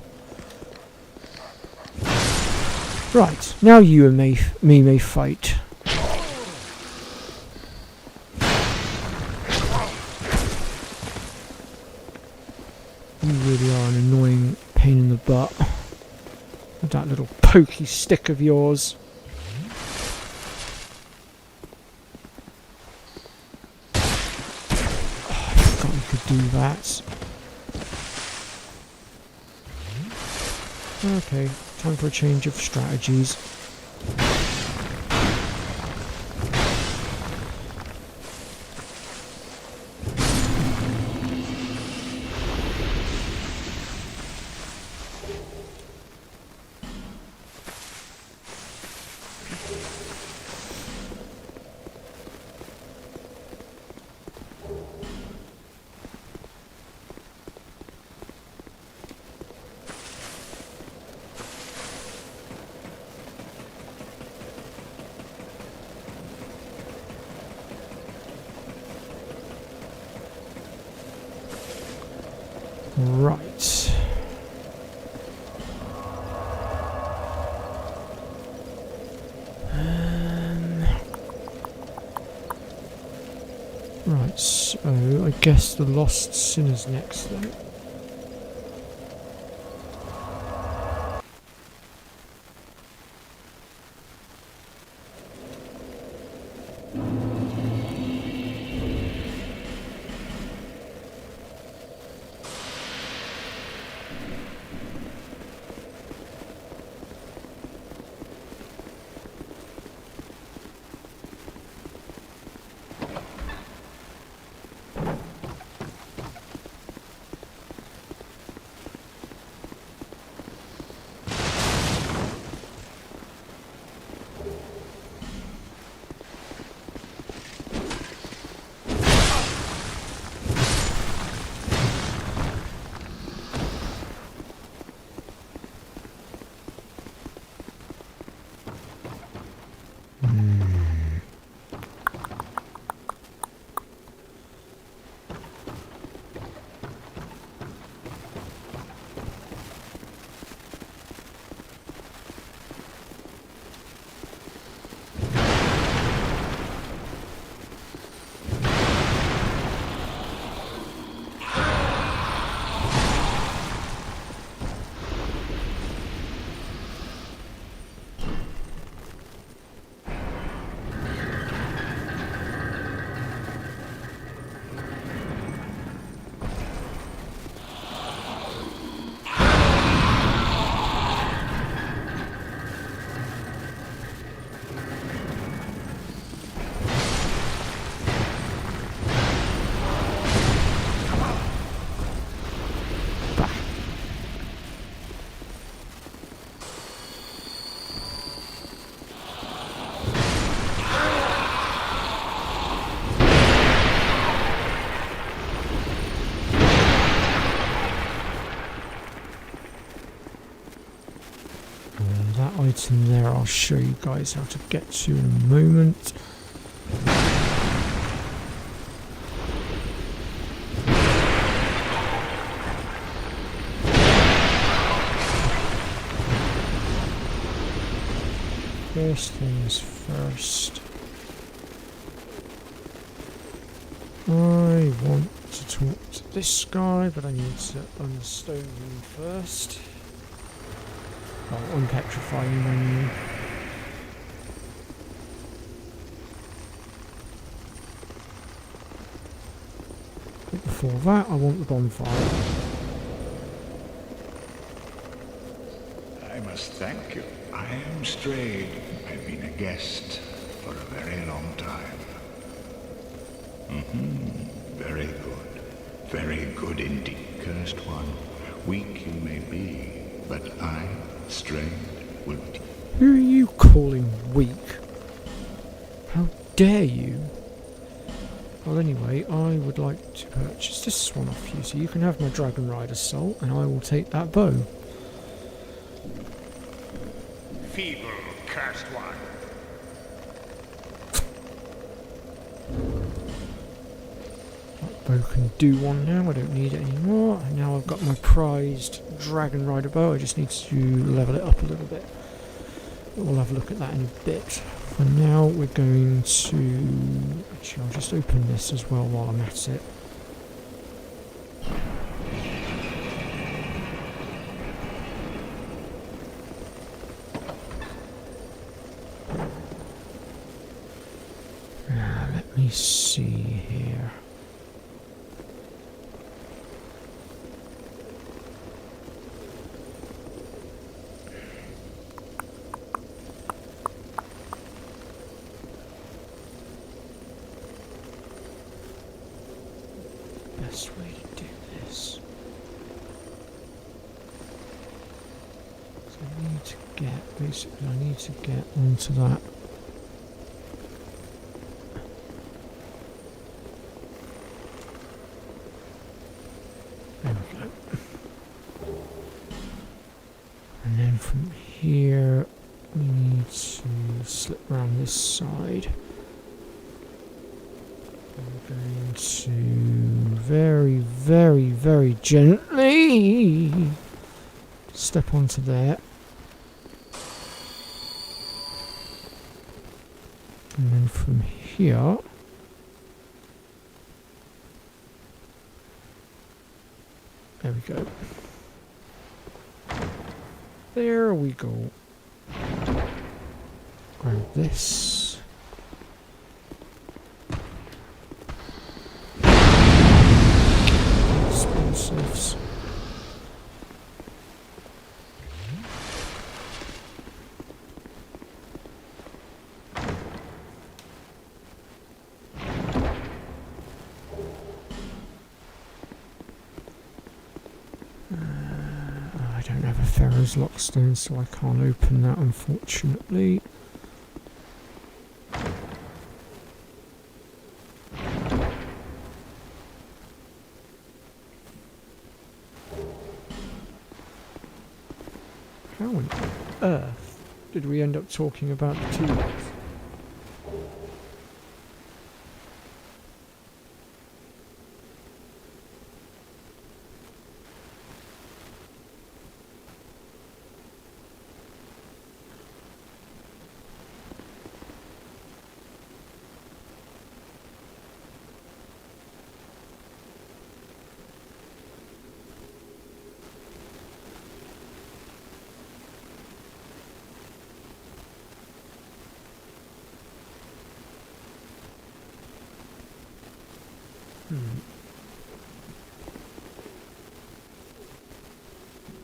Right, now you and me may fight. You really are an annoying pain in the butt. With that little pokey stick of yours. Oh, I forgot you could do that. Okay, time for a change of strategies. Right. Right, so I guess the Lost Sinner's next then. item there I'll show you guys how to get to in a moment. First things first, I want to talk to this guy, but I need to unstone him first. I'll unpetrify him anyway. But before that, I want the bonfire. I must thank you. I am strayed. I've been a guest for a very long time. Very good. Very good indeed. Cursed one, weak you may be, but I, strayed, will... Who are you calling weak? How dare you? Well, anyway, I would like to purchase this one off you, so you can have my Dragon Rider soul, and I will take that bow. Feeble, cursed one. That bow can do one now, I don't need it anymore. And now I've got my prized Dragon Rider bow, I just need to level it up a little bit. We'll have a look at that in a bit. For now, we're going to... Actually, I'll just open this as well while I'm at it. Let me see here. Best way to do this. So I need to get, basically I need to get onto that. There we go. And then from here we need to slip around this side. I'm going to very, very, very gently step onto there. And then from here, there we go. There we go. Grab this. Explosives. I don't have a Pharaoh's Lockstone, so I can't open that, unfortunately. How on earth did we end up talking about the T-Rex?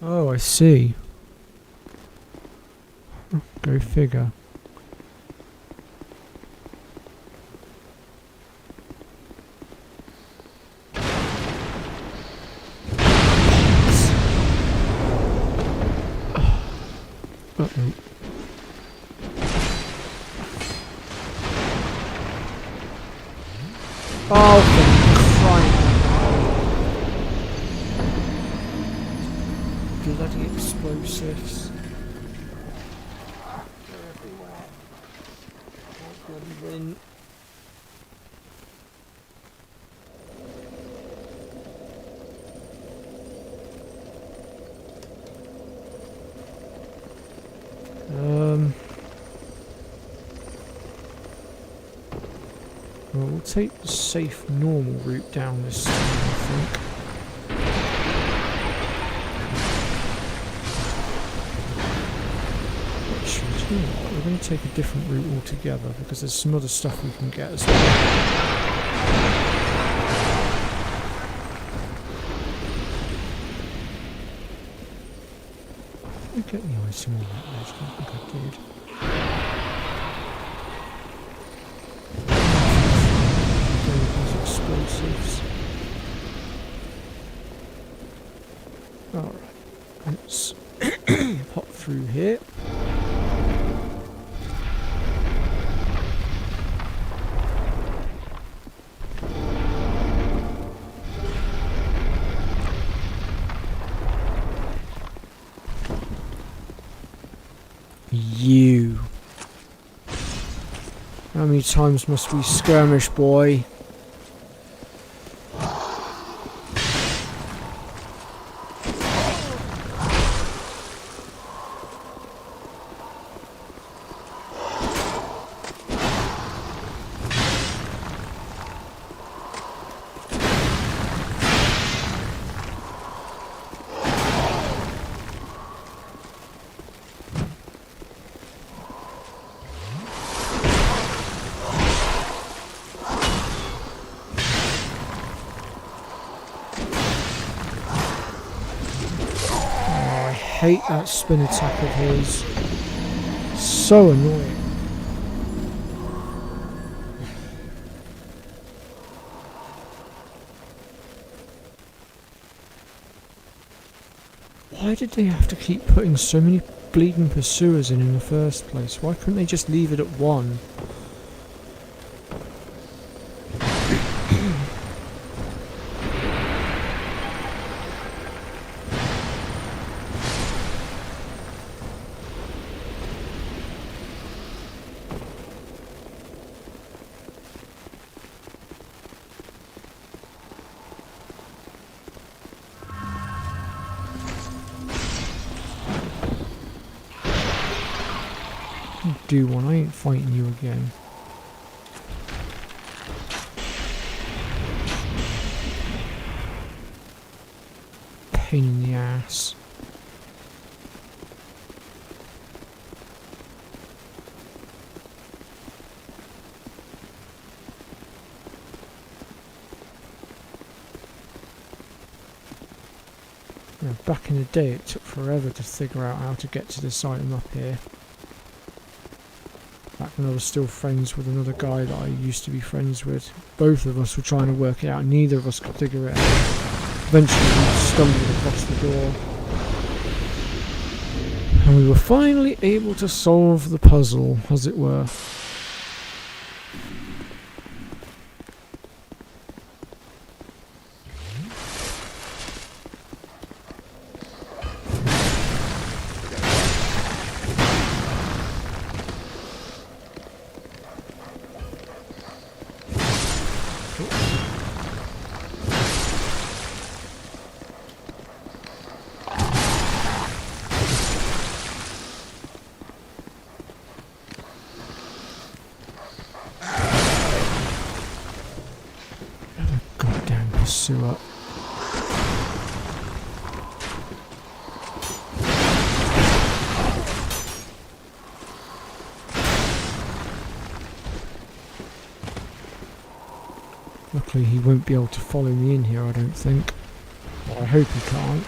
Oh, I see. Go figure. Uh-oh. Oh, for crying out loud. Bloody explosives. in. Well, we'll take the safe normal route down this time, I think. Actually, do you know what? We're going to take a different route altogether because there's some other stuff we can get as well. Get the item on that list, I think I did. Those explosives. Alright, let's pop through here. You. How many times must we skirmish, boy? I hate that spin attack of his. So annoying. Why did they have to keep putting so many bleeding pursuers in the first place? Why couldn't they just leave it at one? Do one, I ain't fighting you again. Pain in the ass. Now, back in the day it took forever to figure out how to get to this item up here. Back when I was still friends with another guy that I used to be friends with. Both of us were trying to work it out, neither of us could figure it out. Eventually we stumbled across the door. And we were finally able to solve the puzzle, as it were. Sewer. Luckily he won't be able to follow me in here, I don't think. Well, I hope he can't.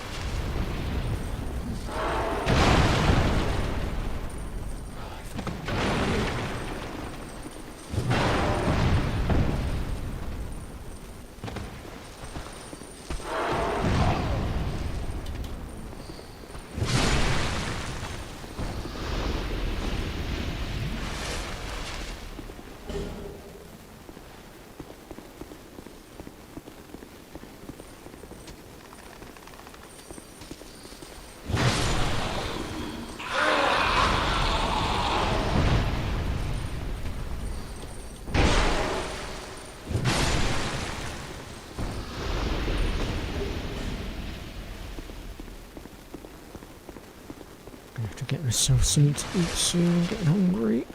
myself something to eat soon. I'm getting hungry.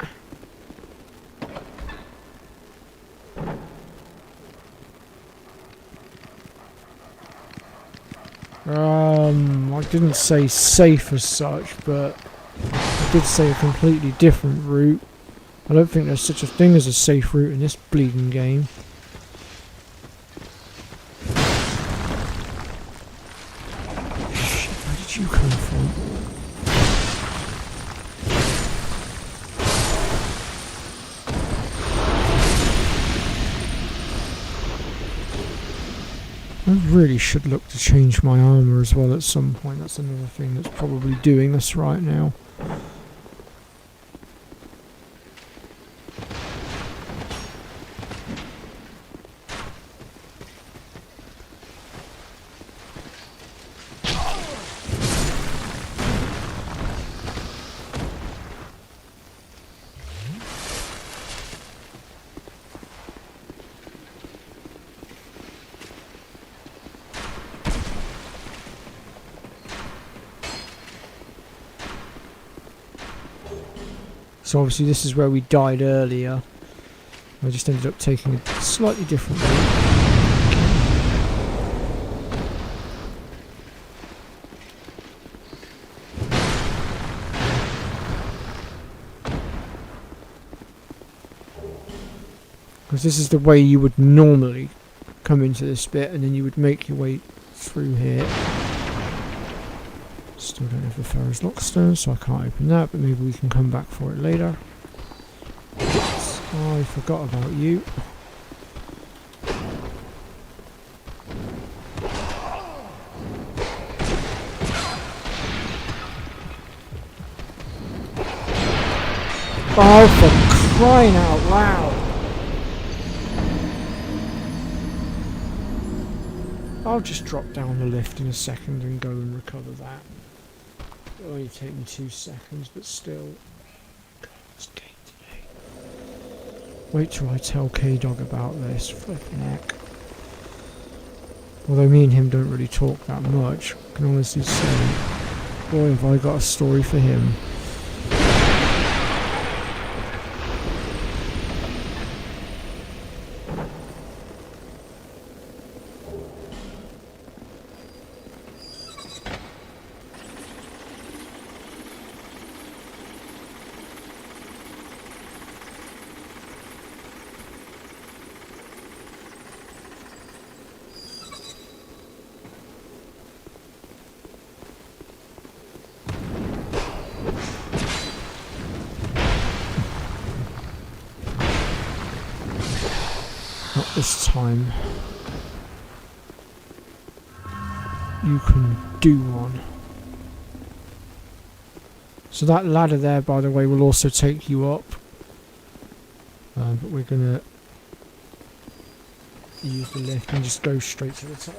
I didn't say safe as such, but I did say a completely different route. I don't think there's such a thing as a safe route in this bleeding game. Shit, where did you come from? I really should look to change my armour as well at some point. That's another thing that's probably doing us right now. So obviously this is where we died earlier. I just ended up taking a slightly different route. Because this is the way you would normally come into this bit, and then you would make your way through here. Still don't have the Pharaoh's Lockstone, so I can't open that, but maybe we can come back for it later. Oh, I forgot about you. Oh, for crying out loud! I'll just drop down the lift in a second and go and recover that. It'll only take me 2 seconds, but still. God, it's game today. Wait till I tell K-Dog about this. Flipping heck. Although me and him don't really talk that much, I can honestly say, boy, have I got a story for him. Not this time. You can do one. So that ladder there, by the way, will also take you up. But we're gonna use the lift and just go straight to the top.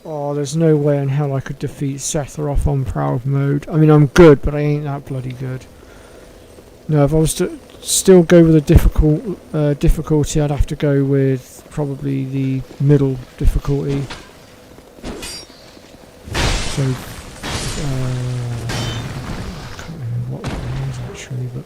Oh, there's no way in hell I could defeat Sephiroth on proud mode. I mean, I'm good, but I ain't that bloody good. No, if I was to still go with a difficulty, I'd have to go with probably the middle difficulty. So, I can't remember what it was actually, but...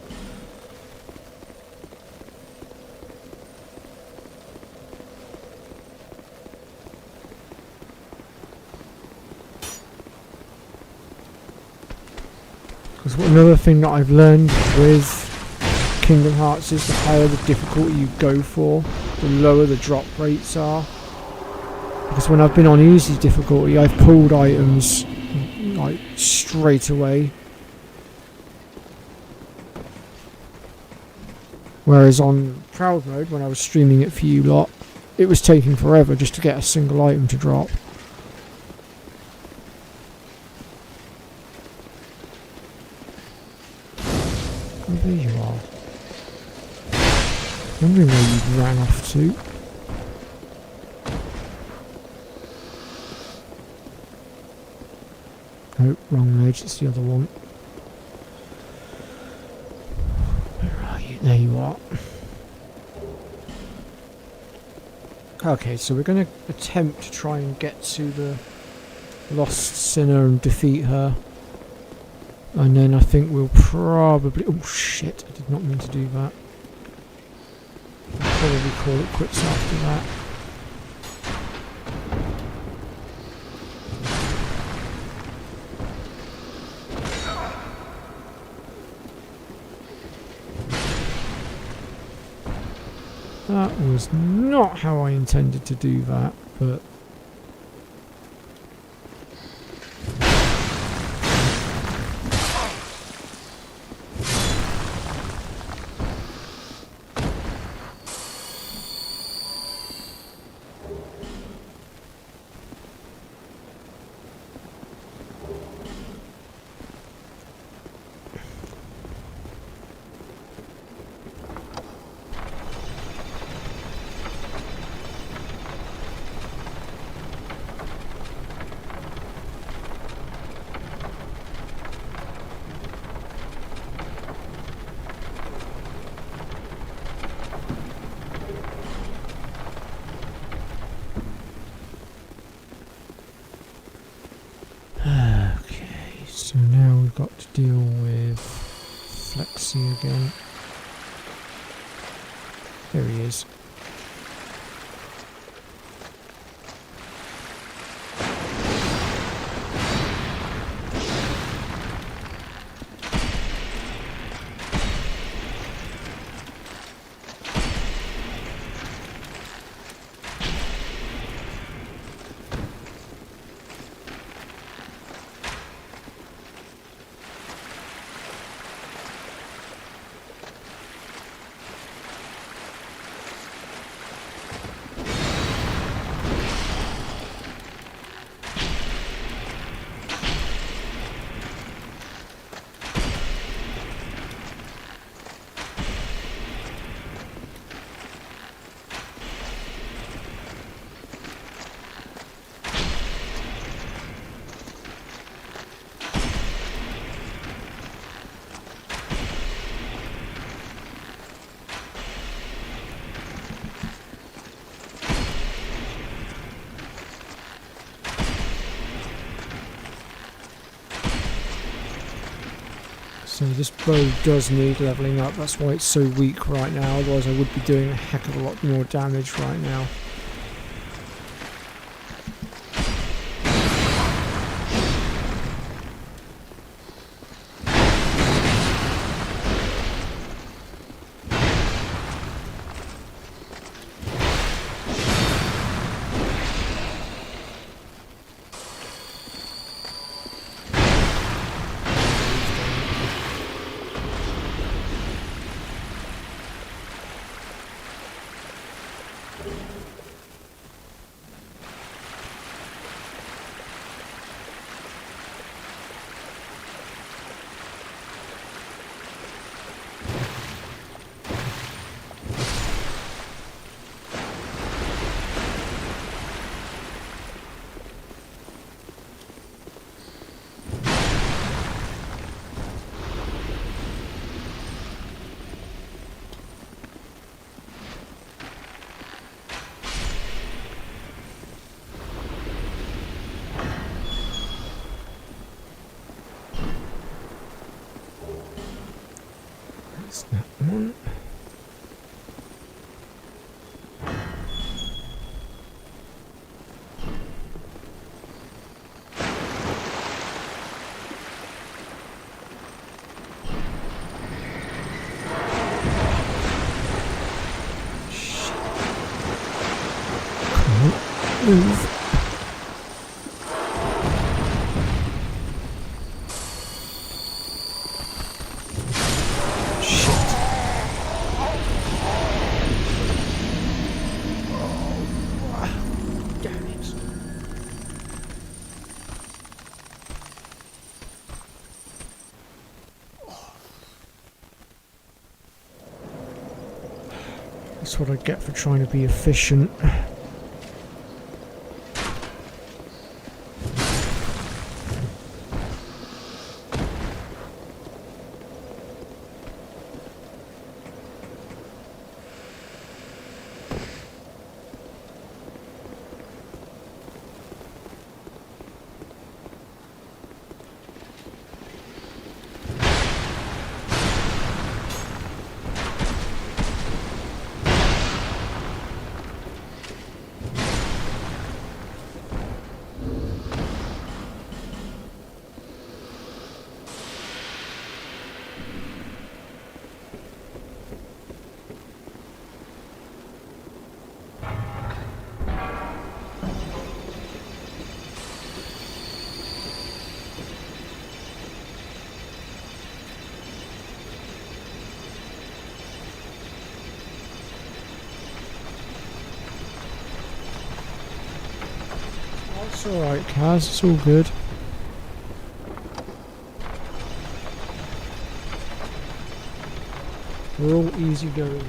Because another thing that I've learned with Kingdom Hearts is the higher the difficulty you go for, the lower the drop rates are. Because when I've been on easy difficulty, I've pulled items like straight away. Whereas on proud mode, when I was streaming it for you lot, it was taking forever just to get a single item to drop. Oh, there you are. Wondering where you ran off to. Nope, wrong ledge, it's the other one. Where are you? There you are. Okay, so we're going to attempt to try and get to the Lost Sinner and defeat her. And then I think we'll probably... Oh shit, I did not mean to do that. I'll probably call it quits after that. That was not how I intended to do that, but... Okay, so now we've got to deal with Flexi again. There he is. So this bow does need levelling up, that's why it's so weak right now, otherwise I would be doing a heck of a lot more damage right now. That's that one. Move. Shit. Oh, damn it. That's what I get for trying to be efficient. It's alright, Kaz, it's all good. We're all easy going here.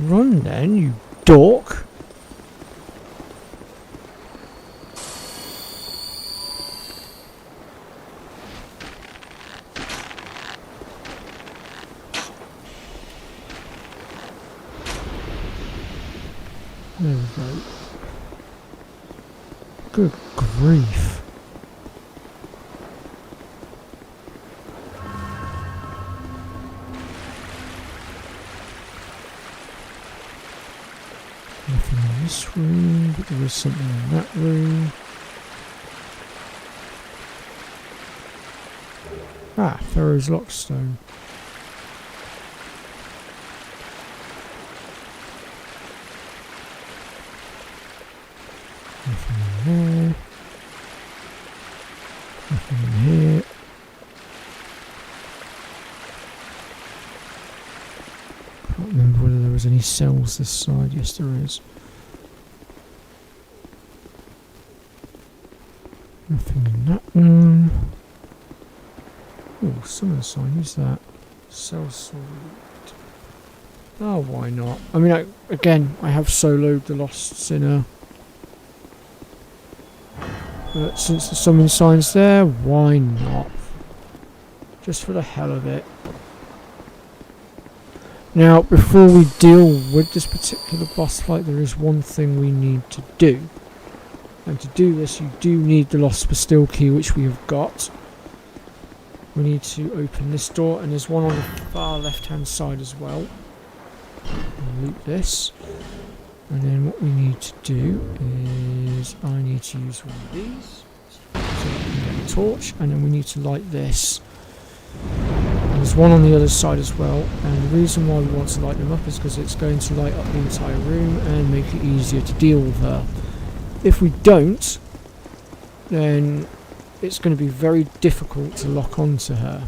Run then, you dork. There we go. Good grief. Nothing in this room, but there is something in that room. Ah, Pharaoh's Lockstone. Nothing in there. Nothing in here. Can't remember whether there was any cells this side. Yes, there is. Nothing in that one. Oh, summon sign. Who's that? Cell sorted. Oh, why not? I mean, again, I have soloed the Lost Sinner. But since the summon sign's there, why not? Just for the hell of it. Now, before we deal with this particular boss fight, there is one thing we need to do. And to do this, you do need the Lost Bastille key, which we have got. We need to open this door, and there's one on the far left-hand side as well. And loot this. And then what we need to do is I need to use one of these so we can get a torch, and then we need to light this. And there's one on the other side as well, and the reason why we want to light them up is because it's going to light up the entire room and make it easier to deal with her. If we don't, then it's going to be very difficult to lock onto her.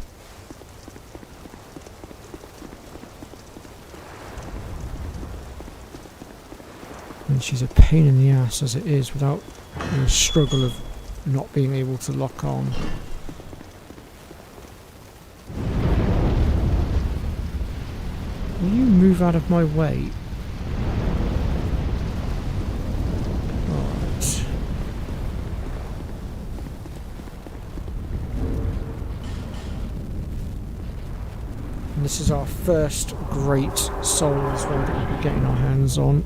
And she's a pain in the ass as it is, without the struggle of not being able to lock on. Will you move out of my way? Alright. And this is our first great soul as well that we'll be getting our hands on.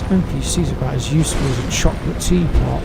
NPC's about as useful as a chocolate teapot.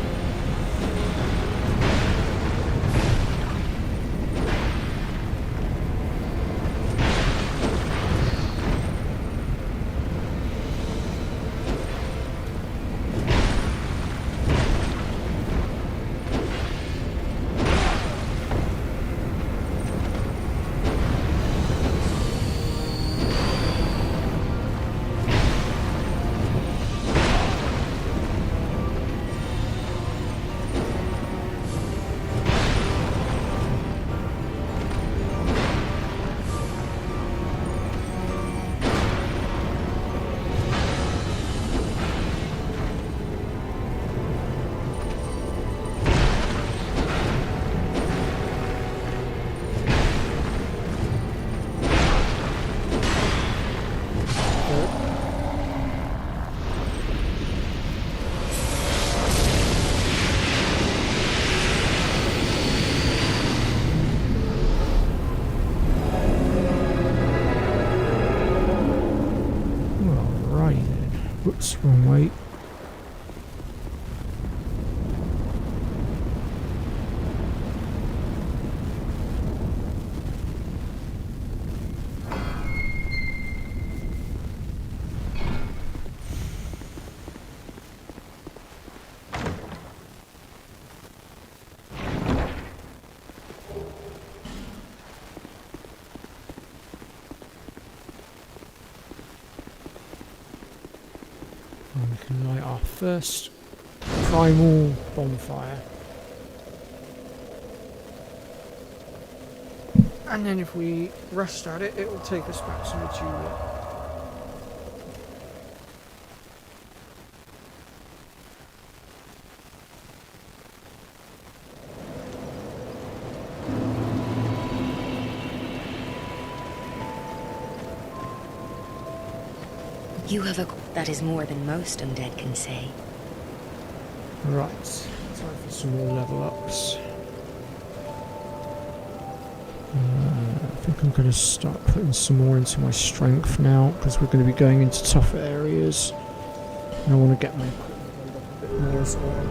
Whoops, wrong way. And we can light our first primal bonfire. And then if we rest at it, it will take us back to Majulia. You have a... That is more than most undead can say. Right, time for some more level ups. I think I'm going to start putting some more into my strength now, because we're going to be going into tougher areas. And I want to get my equipment up a bit more as well.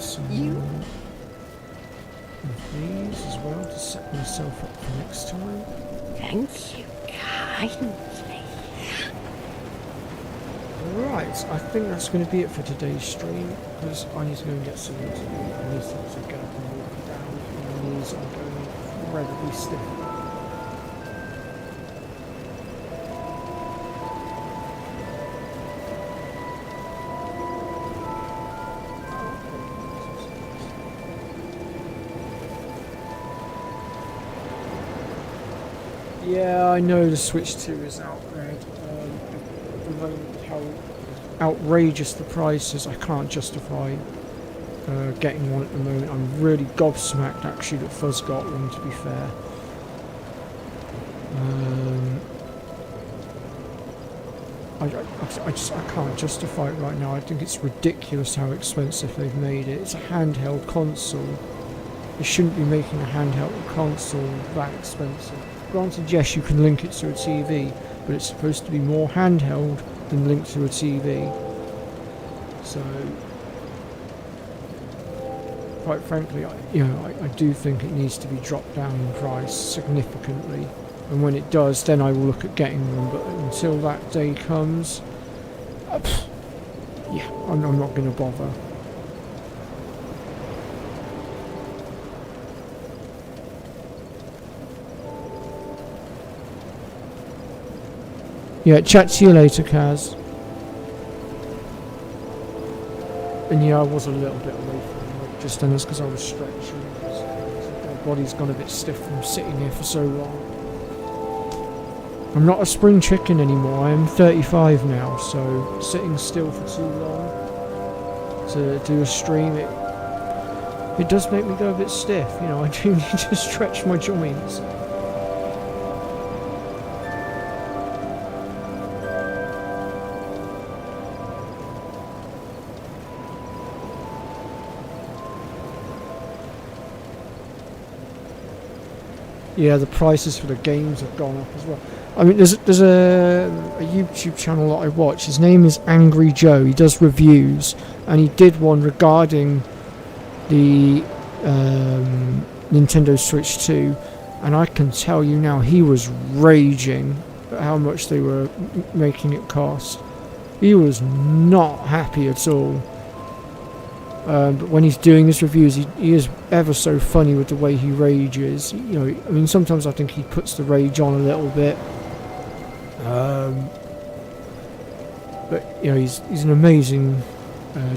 Some more of these as well to set myself up for next time. Thank you kindly. Right, I think that's going to be it for today's stream, because I need to go and get something to eat. I need to get up and walk down. My knees are going incredibly stiff. Yeah, I know the Switch 2 is out there. At the moment, how outrageous the price is, I can't justify getting one at the moment. I'm really gobsmacked actually that Fuzz got one, to be fair. I can't justify it right now. I think it's ridiculous how expensive they've made it. It's a handheld console. They shouldn't be making a handheld console that expensive. Granted, yes, you can link it to a TV, but it's supposed to be more handheld than linked to a TV. So, quite frankly, I do think it needs to be dropped down in price significantly. And when it does, then I will look at getting one. But until that day comes, yeah, I'm not going to bother. Yeah, chat to you later, Kaz. And yeah, I was a little bit away from the mic just then, that's because I was stretching. My body's gone a bit stiff from sitting here for so long. I'm not a spring chicken anymore. I am 35 now, so sitting still for too long to do a stream, it does make me go a bit stiff. You know, I do need to stretch my joints. Yeah, the prices for the games have gone up as well. I mean, there's a YouTube channel that I watch. His name is Angry Joe. He does reviews, and he did one regarding the Nintendo Switch 2, and I can tell you now, he was raging at how much they were making it cost. He was not happy at all. But when he's doing his reviews, he is ever so funny with the way he rages. You know, I mean, sometimes I think he puts the rage on a little bit. But you know, he's an amazing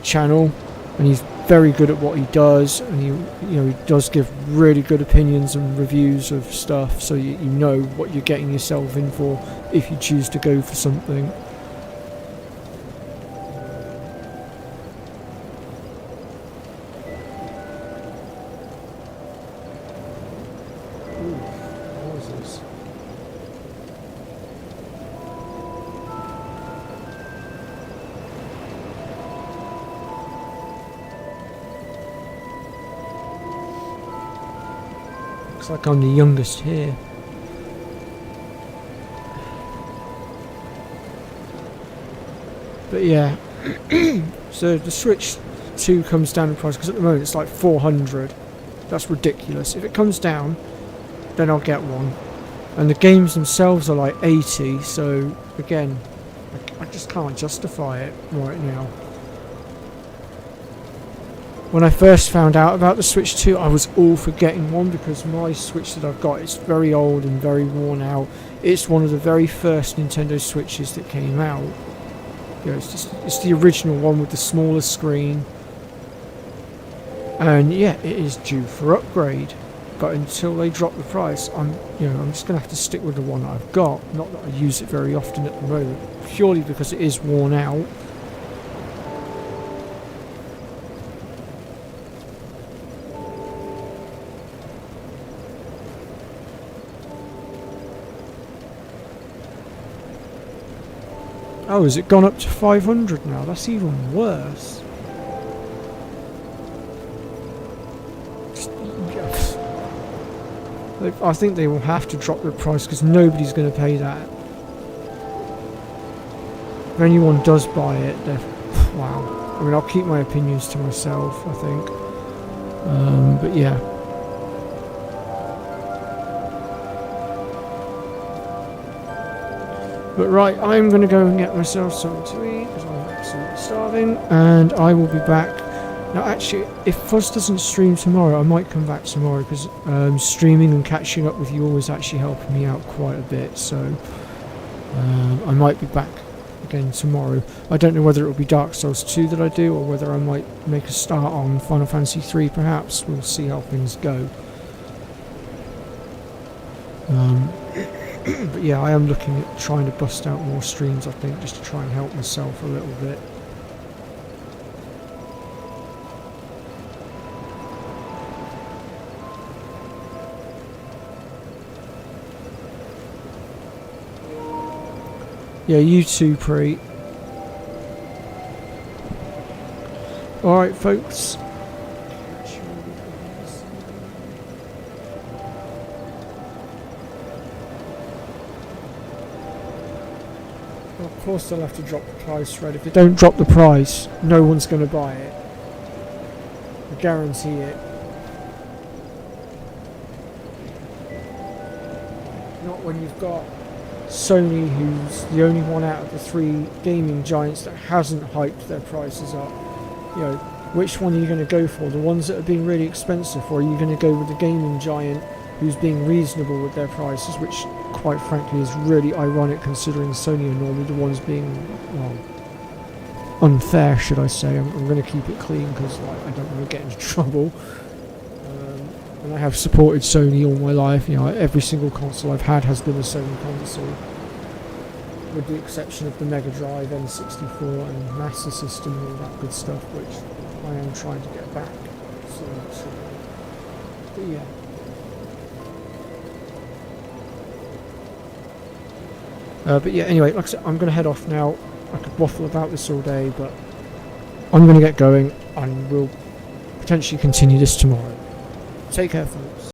channel, and he's very good at what he does. And he does give really good opinions and reviews of stuff, so you know what you're getting yourself in for if you choose to go for something. Looks like I'm the youngest here. But yeah, so the Switch 2 comes down in price, because at the moment it's like 400. That's ridiculous. If it comes down, then I'll get one. And the games themselves are like 80, so again, I just can't justify it right now. When I first found out about the Switch 2, I was all for getting one, because my Switch that I've got is very old and very worn out. It's one of the very first Nintendo Switches that came out. You know, it's the original one with the smaller screen. And yeah, it is due for upgrade. But until they drop the price, I'm just gonna have to stick with the one that I've got. Not that I use it very often at the moment, purely because it is worn out. Oh, has it gone up to 500 now? That's even worse. I think they will have to drop the price, because nobody's going to pay that. If anyone does buy it, they're... wow. I mean, I'll keep my opinions to myself, I think. But yeah. But right, I'm going to go and get myself something to eat, because I'm absolutely starving, and I will be back. Now actually, if Fuzz doesn't stream tomorrow, I might come back tomorrow, because streaming and catching up with you all is actually helping me out quite a bit, so I might be back again tomorrow. I don't know whether it will be Dark Souls 2 that I do, or whether I might make a start on Final Fantasy 3 perhaps. We'll see how things go. But yeah, I am looking at trying to bust out more streams, I think, just to try and help myself a little bit. Yeah, you too, Pre. Alright, folks. Well, of course they'll have to drop the price, Fred. If they don't drop the price, no one's going to buy it. I guarantee it. Not when you've got Sony, who's the only one out of the three gaming giants that hasn't hyped their prices up. You know, which one are you going to go for? The ones that are being really expensive, or are you going to go with the gaming giant who's being reasonable with their prices, which quite frankly is really ironic considering Sony are normally the ones being, well, unfair, should I say. I'm going to keep it clean because I don't want to get into trouble. And I have supported Sony all my life. You know, every single console I've had has been a Sony console, with the exception of the Mega Drive, N64 and Master System and all that good stuff, which I am trying to get back. But yeah. But yeah, anyway, like I said, I'm going to head off now. I could waffle about this all day, but I'm going to get going, and we'll potentially continue this tomorrow. Take care, folks.